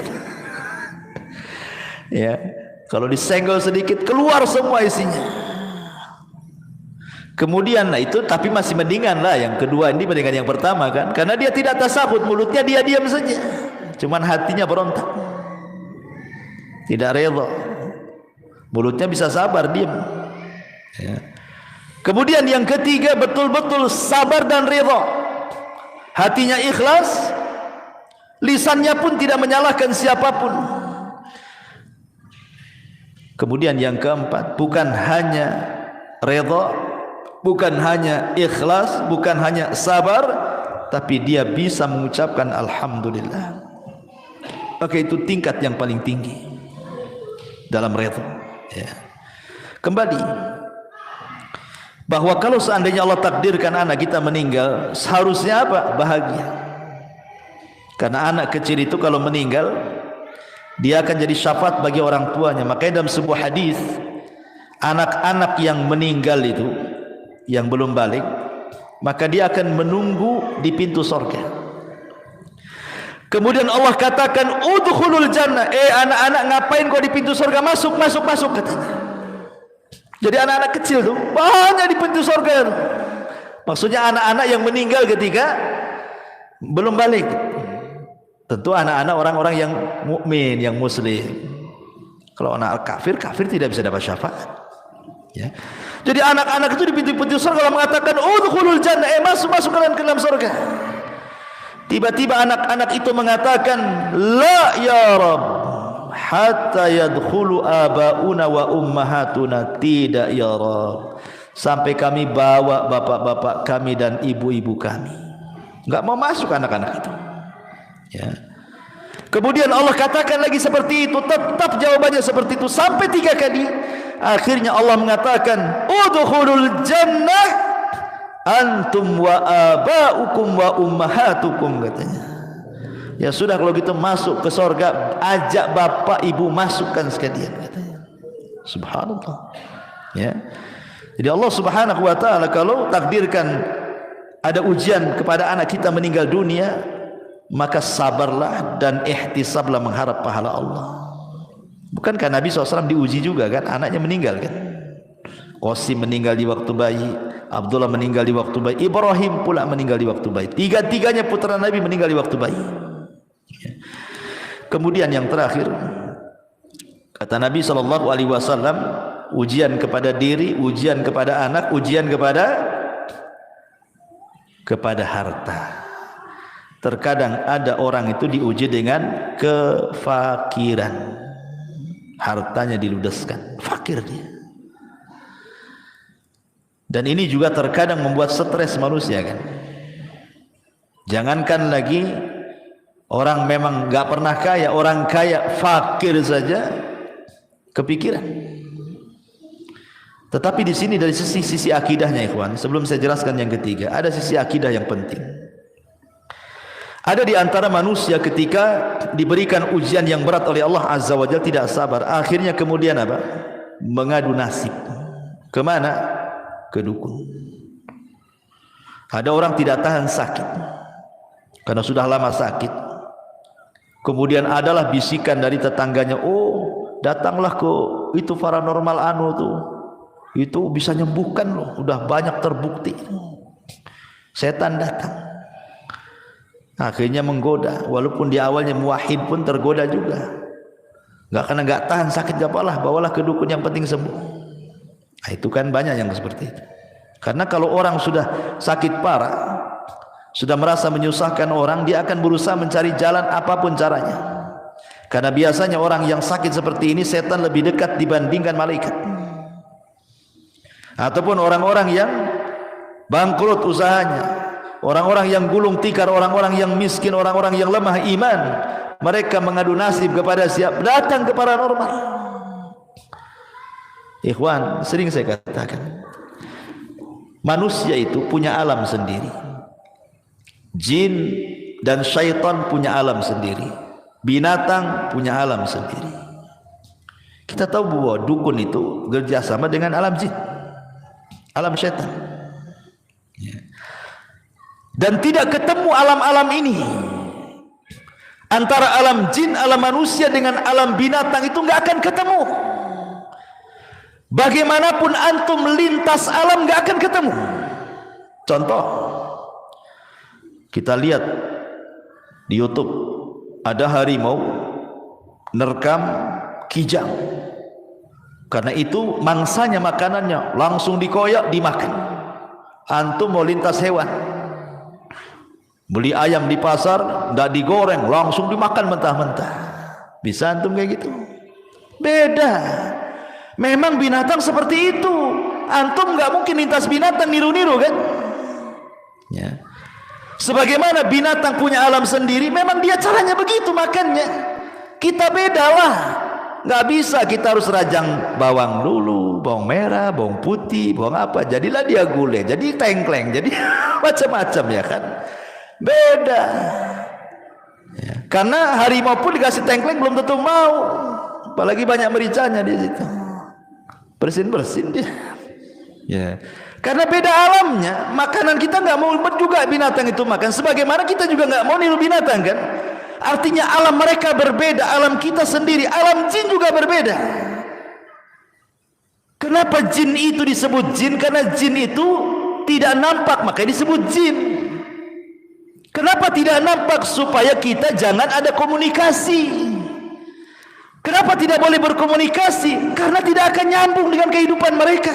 Ya, kalau disenggol sedikit keluar semua isinya. Kemudian itu tapi masih mendingan lah yang kedua ini dibandingkan yang pertama kan, karena dia tidak tasakhut, mulutnya dia diam saja, cuman hatinya berontak, tidak redha. Mulutnya bisa sabar, diam. Ya. Kemudian yang ketiga, betul-betul sabar dan redha, hatinya ikhlas, lisannya pun tidak menyalahkan siapapun. Kemudian yang keempat, bukan hanya redha, bukan hanya ikhlas, bukan hanya sabar, tapi dia bisa mengucapkan alhamdulillah. Maka itu tingkat yang paling tinggi dalam redha. Ya. Kembali bahwa kalau seandainya Allah takdirkan anak kita meninggal, seharusnya apa? Bahagia. Karena anak kecil itu kalau meninggal, dia akan jadi syafaat bagi orang tuanya. Makanya dalam sebuah hadis, anak-anak yang meninggal itu, yang belum balik, maka dia akan menunggu di pintu surga. Kemudian Allah katakan, udkhulul jannah, anak-anak ngapain kau di pintu surga? Masuk, masuk, masuk, katanya. Jadi anak-anak kecil tuh banyak di pintu surga. Maksudnya anak-anak yang meninggal ketika belum balik. Tentu anak-anak orang-orang yang mukmin, yang muslim. Kalau anak kafir, kafir tidak bisa dapat syafaat. Ya. Jadi anak-anak itu di pintu-pintu surga Allah mengatakan, udkhulul jannah, masuk kalian ke dalam surga. Tiba-tiba anak-anak itu mengatakan, la ya Rabb, hatta yadkhulu abauna wa ummahatuna, tidak ya Rabb, sampai kami bawa bapak-bapak kami dan ibu-ibu kami. Enggak mau masuk anak-anak itu. Ya. Kemudian Allah katakan lagi seperti itu, tetap jawabannya seperti itu sampai 3 kali. Akhirnya Allah mengatakan, udkhulul jannah antum wa abaukum wa ummahatukum, katanya. Ya sudah kalau gitu masuk ke surga, ajak bapak ibu masukkan sekalian, katanya. Subhanallah. Ya. Jadi Allah Subhanahu wa taala kalau takdirkan ada ujian kepada anak kita meninggal dunia, maka sabarlah dan ihtisablah mengharap pahala Allah. Bukankah Nabi SAW diuji juga kan? Anaknya meninggal kan? Qasim meninggal di waktu bayi, Abdullah meninggal di waktu bayi, Ibrahim pula meninggal di waktu bayi. Tiga-tiganya putra Nabi meninggal di waktu bayi. Kemudian yang terakhir, kata Nabi SAW, ujian kepada diri, ujian kepada anak, ujian kepada harta. Terkadang ada orang itu diuji dengan kefakiran, hartanya diludeskan, fakir dia. Dan ini juga terkadang membuat stres manusia kan. Jangankan lagi orang memang nggak pernah kaya, orang kaya fakir saja kepikiran. Tetapi di sini dari sisi akidahnya ikhwan, sebelum saya jelaskan yang ketiga, ada sisi akidah yang penting. Ada di antara manusia ketika diberikan ujian yang berat oleh Allah Azza wa Jalla tidak sabar, akhirnya kemudian apa? Mengadu nasib. Kemana? Ke dukun. Ada orang tidak tahan sakit karena sudah lama sakit. Kemudian adalah bisikan dari tetangganya, oh datanglah ke itu paranormal anu tuh, itu bisa nyembuhkan loh, udah banyak terbukti. Setan datang. Akhirnya menggoda, walaupun di awalnya muwahhid pun tergoda juga. Karena nggak tahan sakit, gak apalah, bawalah ke dukun, yang penting sembuh. Nah, itu kan banyak yang seperti itu. Karena kalau orang sudah sakit parah, sudah merasa menyusahkan orang, dia akan berusaha mencari jalan apapun caranya. Karena biasanya orang yang sakit seperti ini, setan lebih dekat dibandingkan malaikat. Ataupun orang-orang yang bangkrut usahanya, orang-orang yang gulung tikar, orang-orang yang miskin, orang-orang yang lemah iman, mereka mengadu nasib kepada siapa? Datang ke paranormal. Ikhwan, sering saya katakan, manusia itu punya alam sendiri. Jin dan syaitan punya alam sendiri. Binatang punya alam sendiri. Kita tahu bahwa dukun itu kerjasama dengan alam jin, alam syaitan. Dan tidak ketemu alam-alam ini. Antara alam jin, alam manusia dengan alam binatang itu nggak akan ketemu. Bagaimanapun antum lintas alam nggak akan ketemu. Contoh, kita lihat di YouTube ada harimau nerkam kijang. Karena itu mangsanya, makanannya langsung dikoyak dimakan. Antum mau lintas hewan, beli ayam di pasar, tidak digoreng, langsung dimakan mentah-mentah. Bisa antum kayak gitu? Beda. Memang binatang seperti itu. Antum nggak mungkin lintas binatang niru-niru kan? Ya. Sebagaimana binatang punya alam sendiri, memang dia caranya begitu makannya. Kita beda lah. Nggak bisa kita harus rajang bawang dulu, bawang merah, bawang putih, bawang apa. Jadilah dia gulai, jadi tengkleng, jadi macam-macam ya kan? Beda ya. Karena harimau pun dikasih tengkleng belum tentu mau, apalagi banyak mericanya di situ, bersin-bersin dia ya. Karena beda alamnya. Makanan kita nggak mau juga binatang itu makan, sebagaimana kita juga nggak mau niru binatang kan. Artinya alam mereka berbeda, alam kita sendiri, alam jin juga berbeda. Kenapa jin itu disebut jin? Karena jin itu tidak nampak, makanya disebut jin. Kenapa tidak nampak? Supaya kita jangan ada komunikasi. Kenapa tidak boleh berkomunikasi? Karena tidak akan nyambung dengan kehidupan mereka.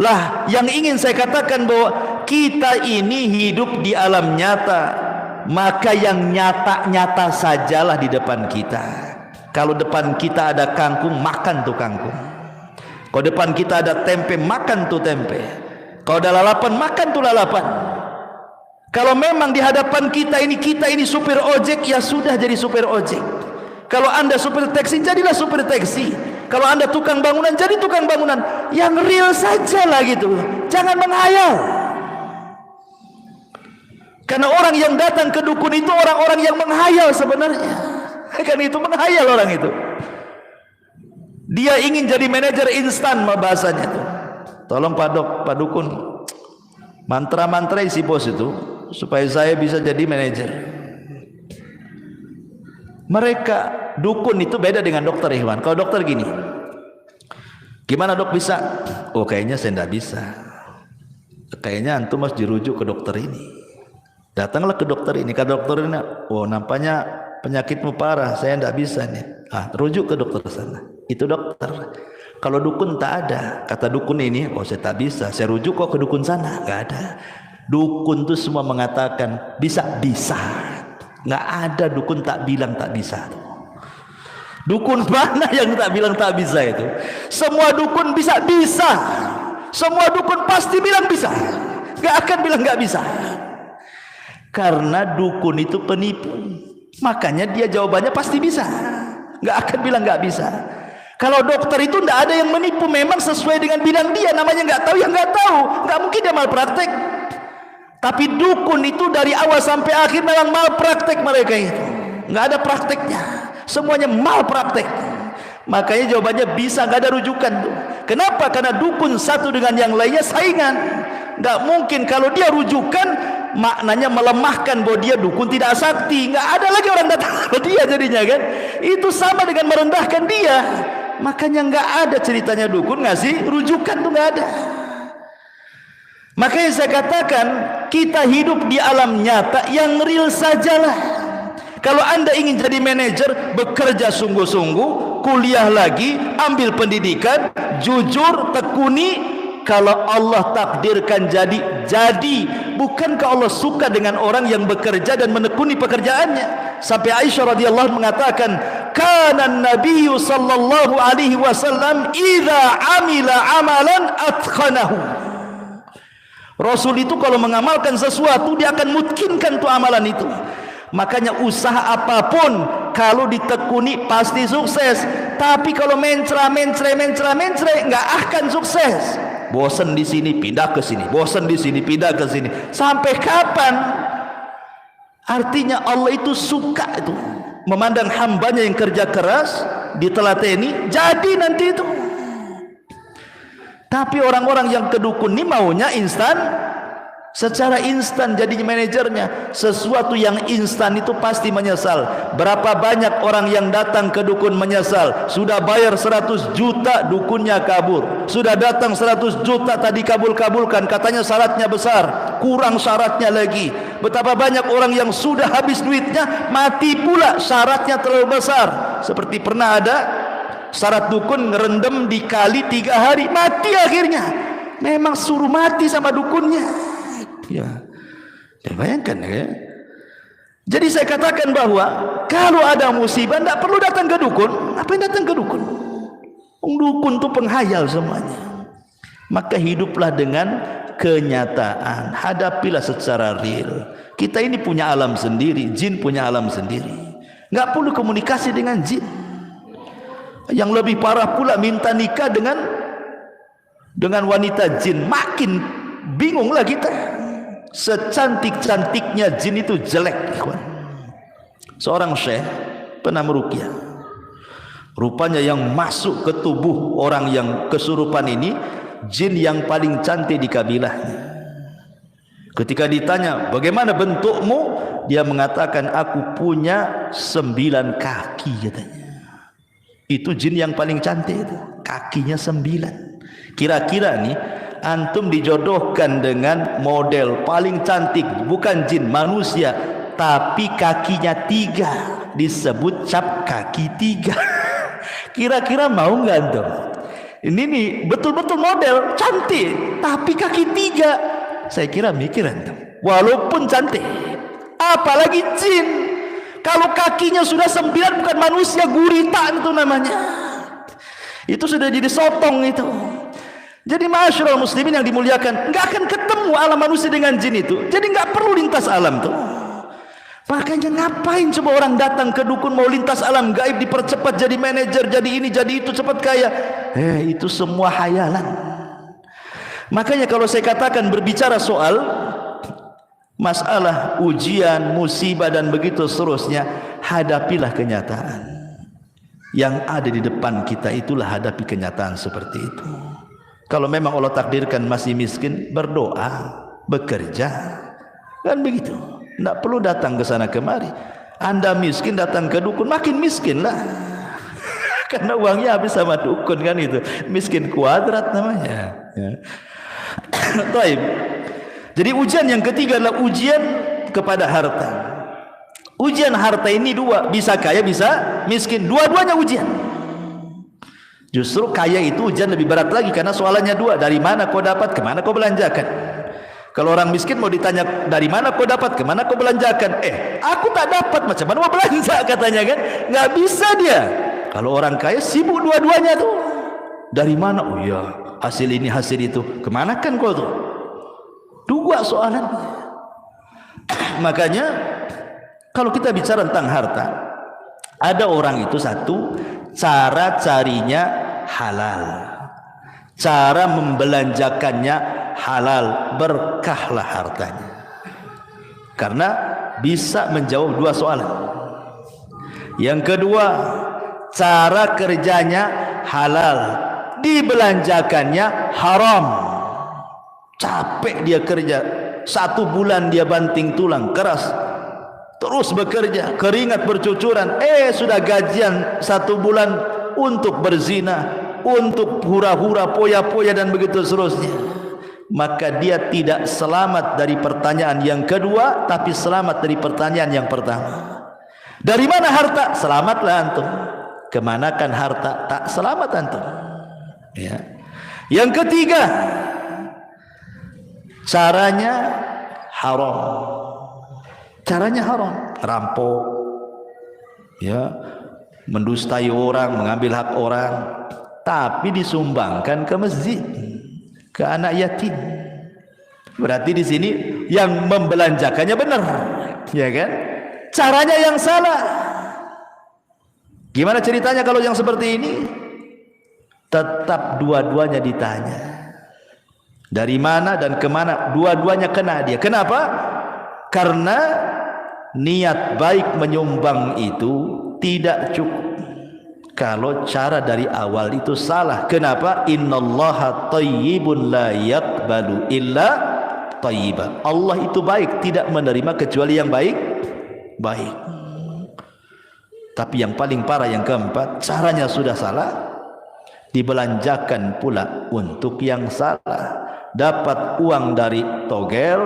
Lah, yang ingin saya katakan bahwa kita ini hidup di alam nyata, maka yang nyata-nyata sajalah di depan kita. Kalau depan kita ada kangkung, makan tuh kangkung. Kalau depan kita ada tempe, makan tuh tempe. Kalau ada lalapan, makan tuh lalapan. Kalau memang di hadapan kita ini supir ojek, ya sudah jadi supir ojek. Kalau Anda supir taksi, jadilah supir taksi. Kalau Anda tukang bangunan, jadi tukang bangunan. Yang real saja lah gitu. Jangan menghayal. Karena orang yang datang ke dukun itu orang-orang yang menghayal sebenarnya. Kan itu menghayal orang itu. Dia ingin jadi manajer instan bahasanya tuh. Tolong Pak Dukun, mantra-mantra isi bos itu supaya saya bisa jadi manajer. Mereka dukun itu beda dengan dokter, Ikhwan. Kalau dokter gini, gimana dok bisa? Oh kayaknya saya tidak bisa. Kayaknya antum harus dirujuk ke dokter ini. Datanglah ke dokter ini. Kata dokter ini, oh nampaknya penyakitmu parah, saya tidak bisa nih. Rujuk ke dokter sana. Itu dokter. Kalau dukun tak ada. Kata dukun ini, oh saya tak bisa, saya rujuk kok ke dukun sana. Gak ada. Dukun itu semua mengatakan bisa. Nggak ada dukun tak bilang tak bisa. Dukun mana yang tak bilang tak bisa itu? Semua dukun bisa. Semua dukun pasti bilang bisa. Nggak akan bilang nggak bisa. Karena dukun itu penipu. Makanya dia jawabannya pasti bisa. Nggak akan bilang nggak bisa. Kalau dokter itu nggak ada yang menipu. Memang sesuai dengan bilang dia. Namanya nggak tahu yang nggak tahu. Nggak mungkin dia malpraktek. Tapi dukun itu dari awal sampai akhir memang malpraktek mereka itu. Nggak ada prakteknya. Semuanya malpraktek. Makanya jawabannya bisa, nggak ada rujukan tuh. Kenapa? Karena dukun satu dengan yang lainnya saingan. Nggak mungkin kalau dia rujukan maknanya melemahkan bahwa dia dukun tidak sakti. Nggak ada lagi orang datang ke dia jadinya kan. Itu sama dengan merendahkan dia. Makanya nggak ada ceritanya dukun ngasih rujukan tuh nggak ada. Makanya saya katakan kita hidup di alam nyata yang real sajalah. Kalau Anda ingin jadi manajer, bekerja sungguh-sungguh, kuliah lagi, ambil pendidikan, jujur, tekuni. Kalau Allah takdirkan jadi. Bukankah Allah suka dengan orang yang bekerja dan menekuni pekerjaannya? Sampai Aisyah radhiyallahu mengatakan, kana Nabiyyu sallallahu alaihi wasallam idza amila amalan atqanahu. Rasul itu kalau mengamalkan sesuatu dia akan mungkinkan tuh amalan itu. Makanya usaha apapun kalau ditekuni pasti sukses. Tapi kalau mencra nggak akan sukses. Bosan di sini pindah ke sini, bosan di sini pindah ke sini. Sampai kapan? Artinya Allah itu suka itu memandang hambanya yang kerja keras, ditelateni, jadi nanti itu. Tapi orang-orang yang kedukun ini maunya instan, secara instan jadi manajernya. Sesuatu yang instan itu pasti menyesal. Berapa banyak orang yang datang ke dukun menyesal. Sudah bayar 100 juta, dukunnya kabur. Sudah datang 100 juta tadi kabul-kabulkan, katanya syaratnya besar, kurang syaratnya lagi. Betapa banyak orang yang sudah habis duitnya, mati pula, syaratnya terlalu besar. Seperti pernah ada syarat dukun ngerendam di kali 3 hari, mati akhirnya. Memang suruh mati sama dukunnya. Ya, bayangkan ya. Jadi saya katakan bahwa kalau ada musibah tidak perlu datang ke dukun. Apa yang datang ke dukun? Dukun itu penghayal semuanya. Maka hiduplah dengan kenyataan. Hadapilah secara real. Kita ini punya alam sendiri, jin punya alam sendiri. Nggak perlu komunikasi dengan jin. Yang lebih parah pula minta nikah dengan wanita jin, makin bingunglah kita. Secantik-cantiknya jin itu jelek, ikhwan. Seorang syekh pernah meruqyah. Rupanya yang masuk ke tubuh orang yang kesurupan ini jin yang paling cantik di kabilahnya. Ketika ditanya, "Bagaimana bentukmu?" Dia mengatakan, "Aku punya 9 kaki," katanya. Itu jin yang paling cantik itu, kakinya 9. Kira-kira nih antum dijodohkan dengan model paling cantik, bukan jin, manusia, tapi kakinya 3, disebut cap kaki 3. Kira-kira mau nggak antum? Ini nih betul-betul model cantik, tapi kaki 3. Saya kira mikir antum, walaupun cantik, apalagi jin. Kalau kakinya sudah 9 bukan manusia, gurita itu namanya. Itu sudah jadi sotong itu. Jadi ma'asyiral muslimin yang dimuliakan, enggak akan ketemu alam manusia dengan jin itu. Jadi enggak perlu lintas alam tuh. Makanya ngapain coba orang datang ke dukun mau lintas alam gaib, dipercepat jadi manajer, jadi ini, jadi itu, cepat kaya. Itu semua hayalan. Makanya kalau saya katakan berbicara soal masalah ujian, musibah dan begitu seterusnya, hadapilah kenyataan. Yang ada di depan kita itulah hadapi kenyataan seperti itu. Kalau memang Allah takdirkan masih miskin, berdoa, bekerja, kan begitu. Tidak perlu datang ke sana kemari. Anda miskin datang ke dukun, makin miskin lah. Karena uangnya habis sama dukun kan itu. Miskin kuadrat namanya. Ya. Taib. Jadi ujian yang ketiga adalah ujian kepada harta. Ujian harta ini dua, bisa kaya, bisa miskin. Dua-duanya ujian. Justru kaya itu ujian lebih berat lagi karena soalannya dua, dari mana kau dapat, kemana kau belanjakan. Kalau orang miskin mau ditanya dari mana kau dapat, kemana kau belanjakan, aku tak dapat, macam mana mau belanja katanya kan, nggak bisa dia. Kalau orang kaya sibuk dua-duanya tuh, dari mana, oh iya hasil ini hasil itu, kemana kan kau tuh, dua soalan. Makanya kalau kita bicara tentang harta, ada orang itu satu, cara carinya halal, cara membelanjakannya halal, berkahlah hartanya. Karena bisa menjawab dua soalan. Yang kedua, cara kerjanya halal, dibelanjakannya haram. Capek dia kerja, 1 bulan dia banting tulang keras, terus bekerja, keringat bercucuran, sudah gajian 1 bulan untuk berzina, untuk hura-hura, poya-poya dan begitu seterusnya. Maka dia tidak selamat dari pertanyaan yang kedua, tapi selamat dari pertanyaan yang pertama. Dari mana harta? Selamatlah antum. Kemanakan harta? Tak selamat antum. Ya. Yang ketiga, caranya haram. Caranya haram, rampok, ya, mendustai orang, mengambil hak orang, tapi disumbangkan ke masjid, ke anak yatim. Berarti di sini yang membelanjakannya benar, ya kan? Caranya yang salah. Gimana ceritanya kalau yang seperti ini? Tetap dua-duanya ditanya. Dari mana dan kemana? Dua-duanya kena dia. Kenapa? Karena niat baik menyumbang itu tidak cukup kalau cara dari awal itu salah. Kenapa? Innallaha thayyibun la yaqbalu illa thayyiba. Allah itu baik, tidak menerima kecuali yang baik. Tapi yang paling parah yang keempat, caranya sudah salah, dibelanjakan pula untuk yang salah. Dapat uang dari togel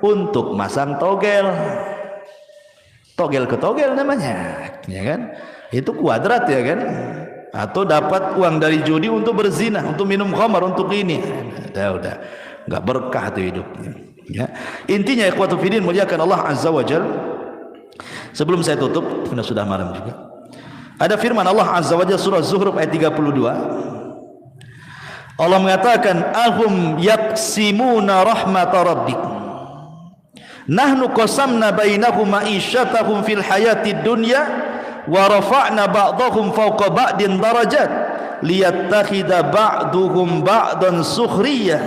untuk masang togel. Togel ke togel namanya, ya kan? Itu kuadrat, ya kan? Atau dapat uang dari judi untuk berzina, untuk minum khamar, untuk ini. Udah, nggak berkah tuh hidupnya. Ya. Intinya ikhwatu fillah muliakan Allah Azza wa Jalla. Sebelum saya tutup, sudah malam juga. Ada firman Allah Azza wa Jalla surah Zuhruf ayat 32. Allah mengatakan, "Ahum yaqsimuna rahmata rabbik. Nahnu qasamna bainahum ma'isyatahum fil hayatid dunya wa rafa'na ba'dahum fawqa ba'din darajat liyattakhidha ba'duhum ba'dan sukhriyah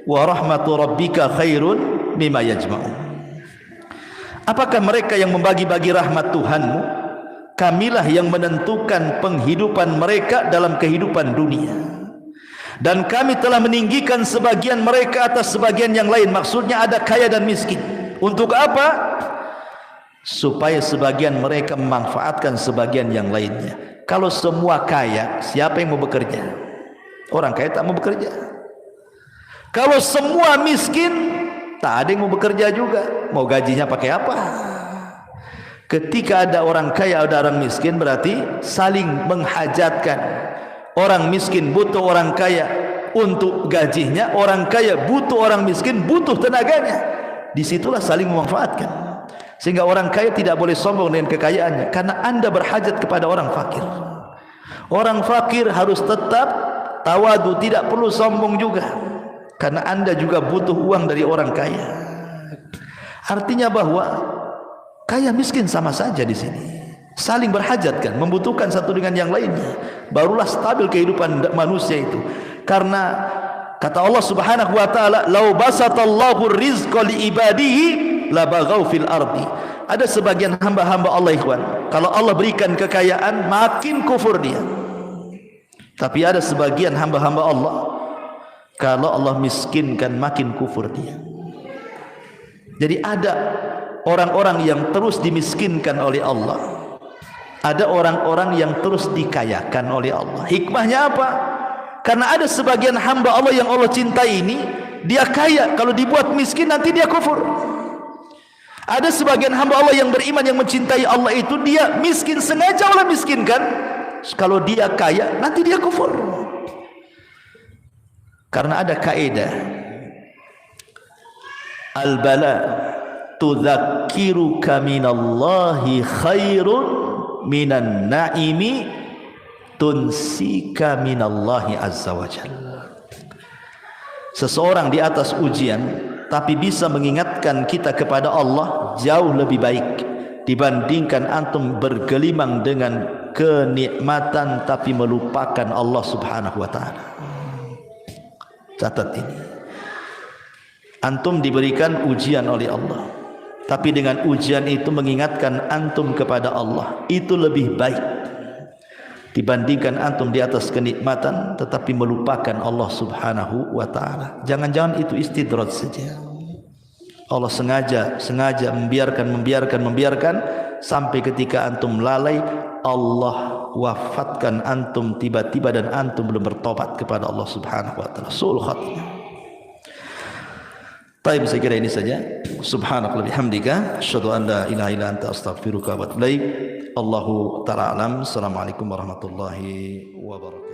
wa rahmatu rabbika khairun mimma yajma'un." Apakah mereka yang membagi-bagi rahmat Tuhanmu? Kamilah yang menentukan penghidupan mereka dalam kehidupan dunia, dan kami telah meninggikan sebagian mereka atas sebagian yang lain. Maksudnya ada kaya dan miskin. Untuk apa? Supaya sebagian mereka memanfaatkan sebagian yang lainnya. Kalau semua kaya, siapa yang mau bekerja? Orang kaya tak mau bekerja. Kalau semua miskin, tak ada yang mau bekerja juga. Mau gajinya pakai apa? Ketika ada orang kaya, ada orang miskin, berarti saling menghajatkan. Orang miskin butuh orang kaya untuk gajinya, orang kaya butuh orang miskin, butuh tenaganya. Disitulah saling memanfaatkan. Sehingga orang kaya tidak boleh sombong dengan kekayaannya, karena Anda berhajat kepada orang fakir. Orang fakir harus tetap tawadu, tidak perlu sombong juga, karena Anda juga butuh uang dari orang kaya. Artinya bahwa kaya miskin sama saja di sini, saling berhajat kan, membutuhkan satu dengan yang lainnya. Barulah stabil kehidupan manusia itu. Karena kata Allah Subhanahu wa taala, "Lau basatallahu rizqa li ibadihi la baghaw fil ardi." Ada sebagian hamba-hamba Allah, ikhwan, kalau Allah berikan kekayaan makin kufur dia. Tapi ada sebagian hamba-hamba Allah, kalau Allah miskinkan makin kufur dia. Jadi ada orang-orang yang terus dimiskinkan oleh Allah, ada orang-orang yang terus dikayakan oleh Allah. Hikmahnya apa? Karena ada sebagian hamba Allah yang Allah cintai ini, dia kaya, kalau dibuat miskin nanti dia kufur. Ada sebagian hamba Allah yang beriman, yang mencintai Allah itu, dia miskin, sengaja Allah miskinkan. Kalau dia kaya nanti dia kufur. Karena ada kaidah, al-bala tudzakiruka minallahi khairun minan naimi tunsika minallahi azza wa jalla. Seseorang di atas ujian tapi bisa mengingatkan kita kepada Allah jauh lebih baik dibandingkan antum bergelimang dengan kenikmatan tapi melupakan Allah Subhanahu wa taala. Catat ini. Antum diberikan ujian oleh Allah, tapi dengan ujian itu mengingatkan antum kepada Allah, itu lebih baik dibandingkan antum di atas kenikmatan tetapi melupakan Allah Subhanahu wa taala. Jangan-jangan itu istidraj saja. Allah sengaja membiarkan sampai ketika antum lalai, Allah wafatkan antum tiba-tiba dan antum belum bertobat kepada Allah Subhanahu wa taala. Su'ul khatimah. Baik, saya kira ini saja. Subhanallah bihamdika, asyhadu an la ilaha illa anta, astaghfiruka wa atubu ilaik. Allahu ta'ala alam. Assalamualaikum warahmatullahi wabarakatuh.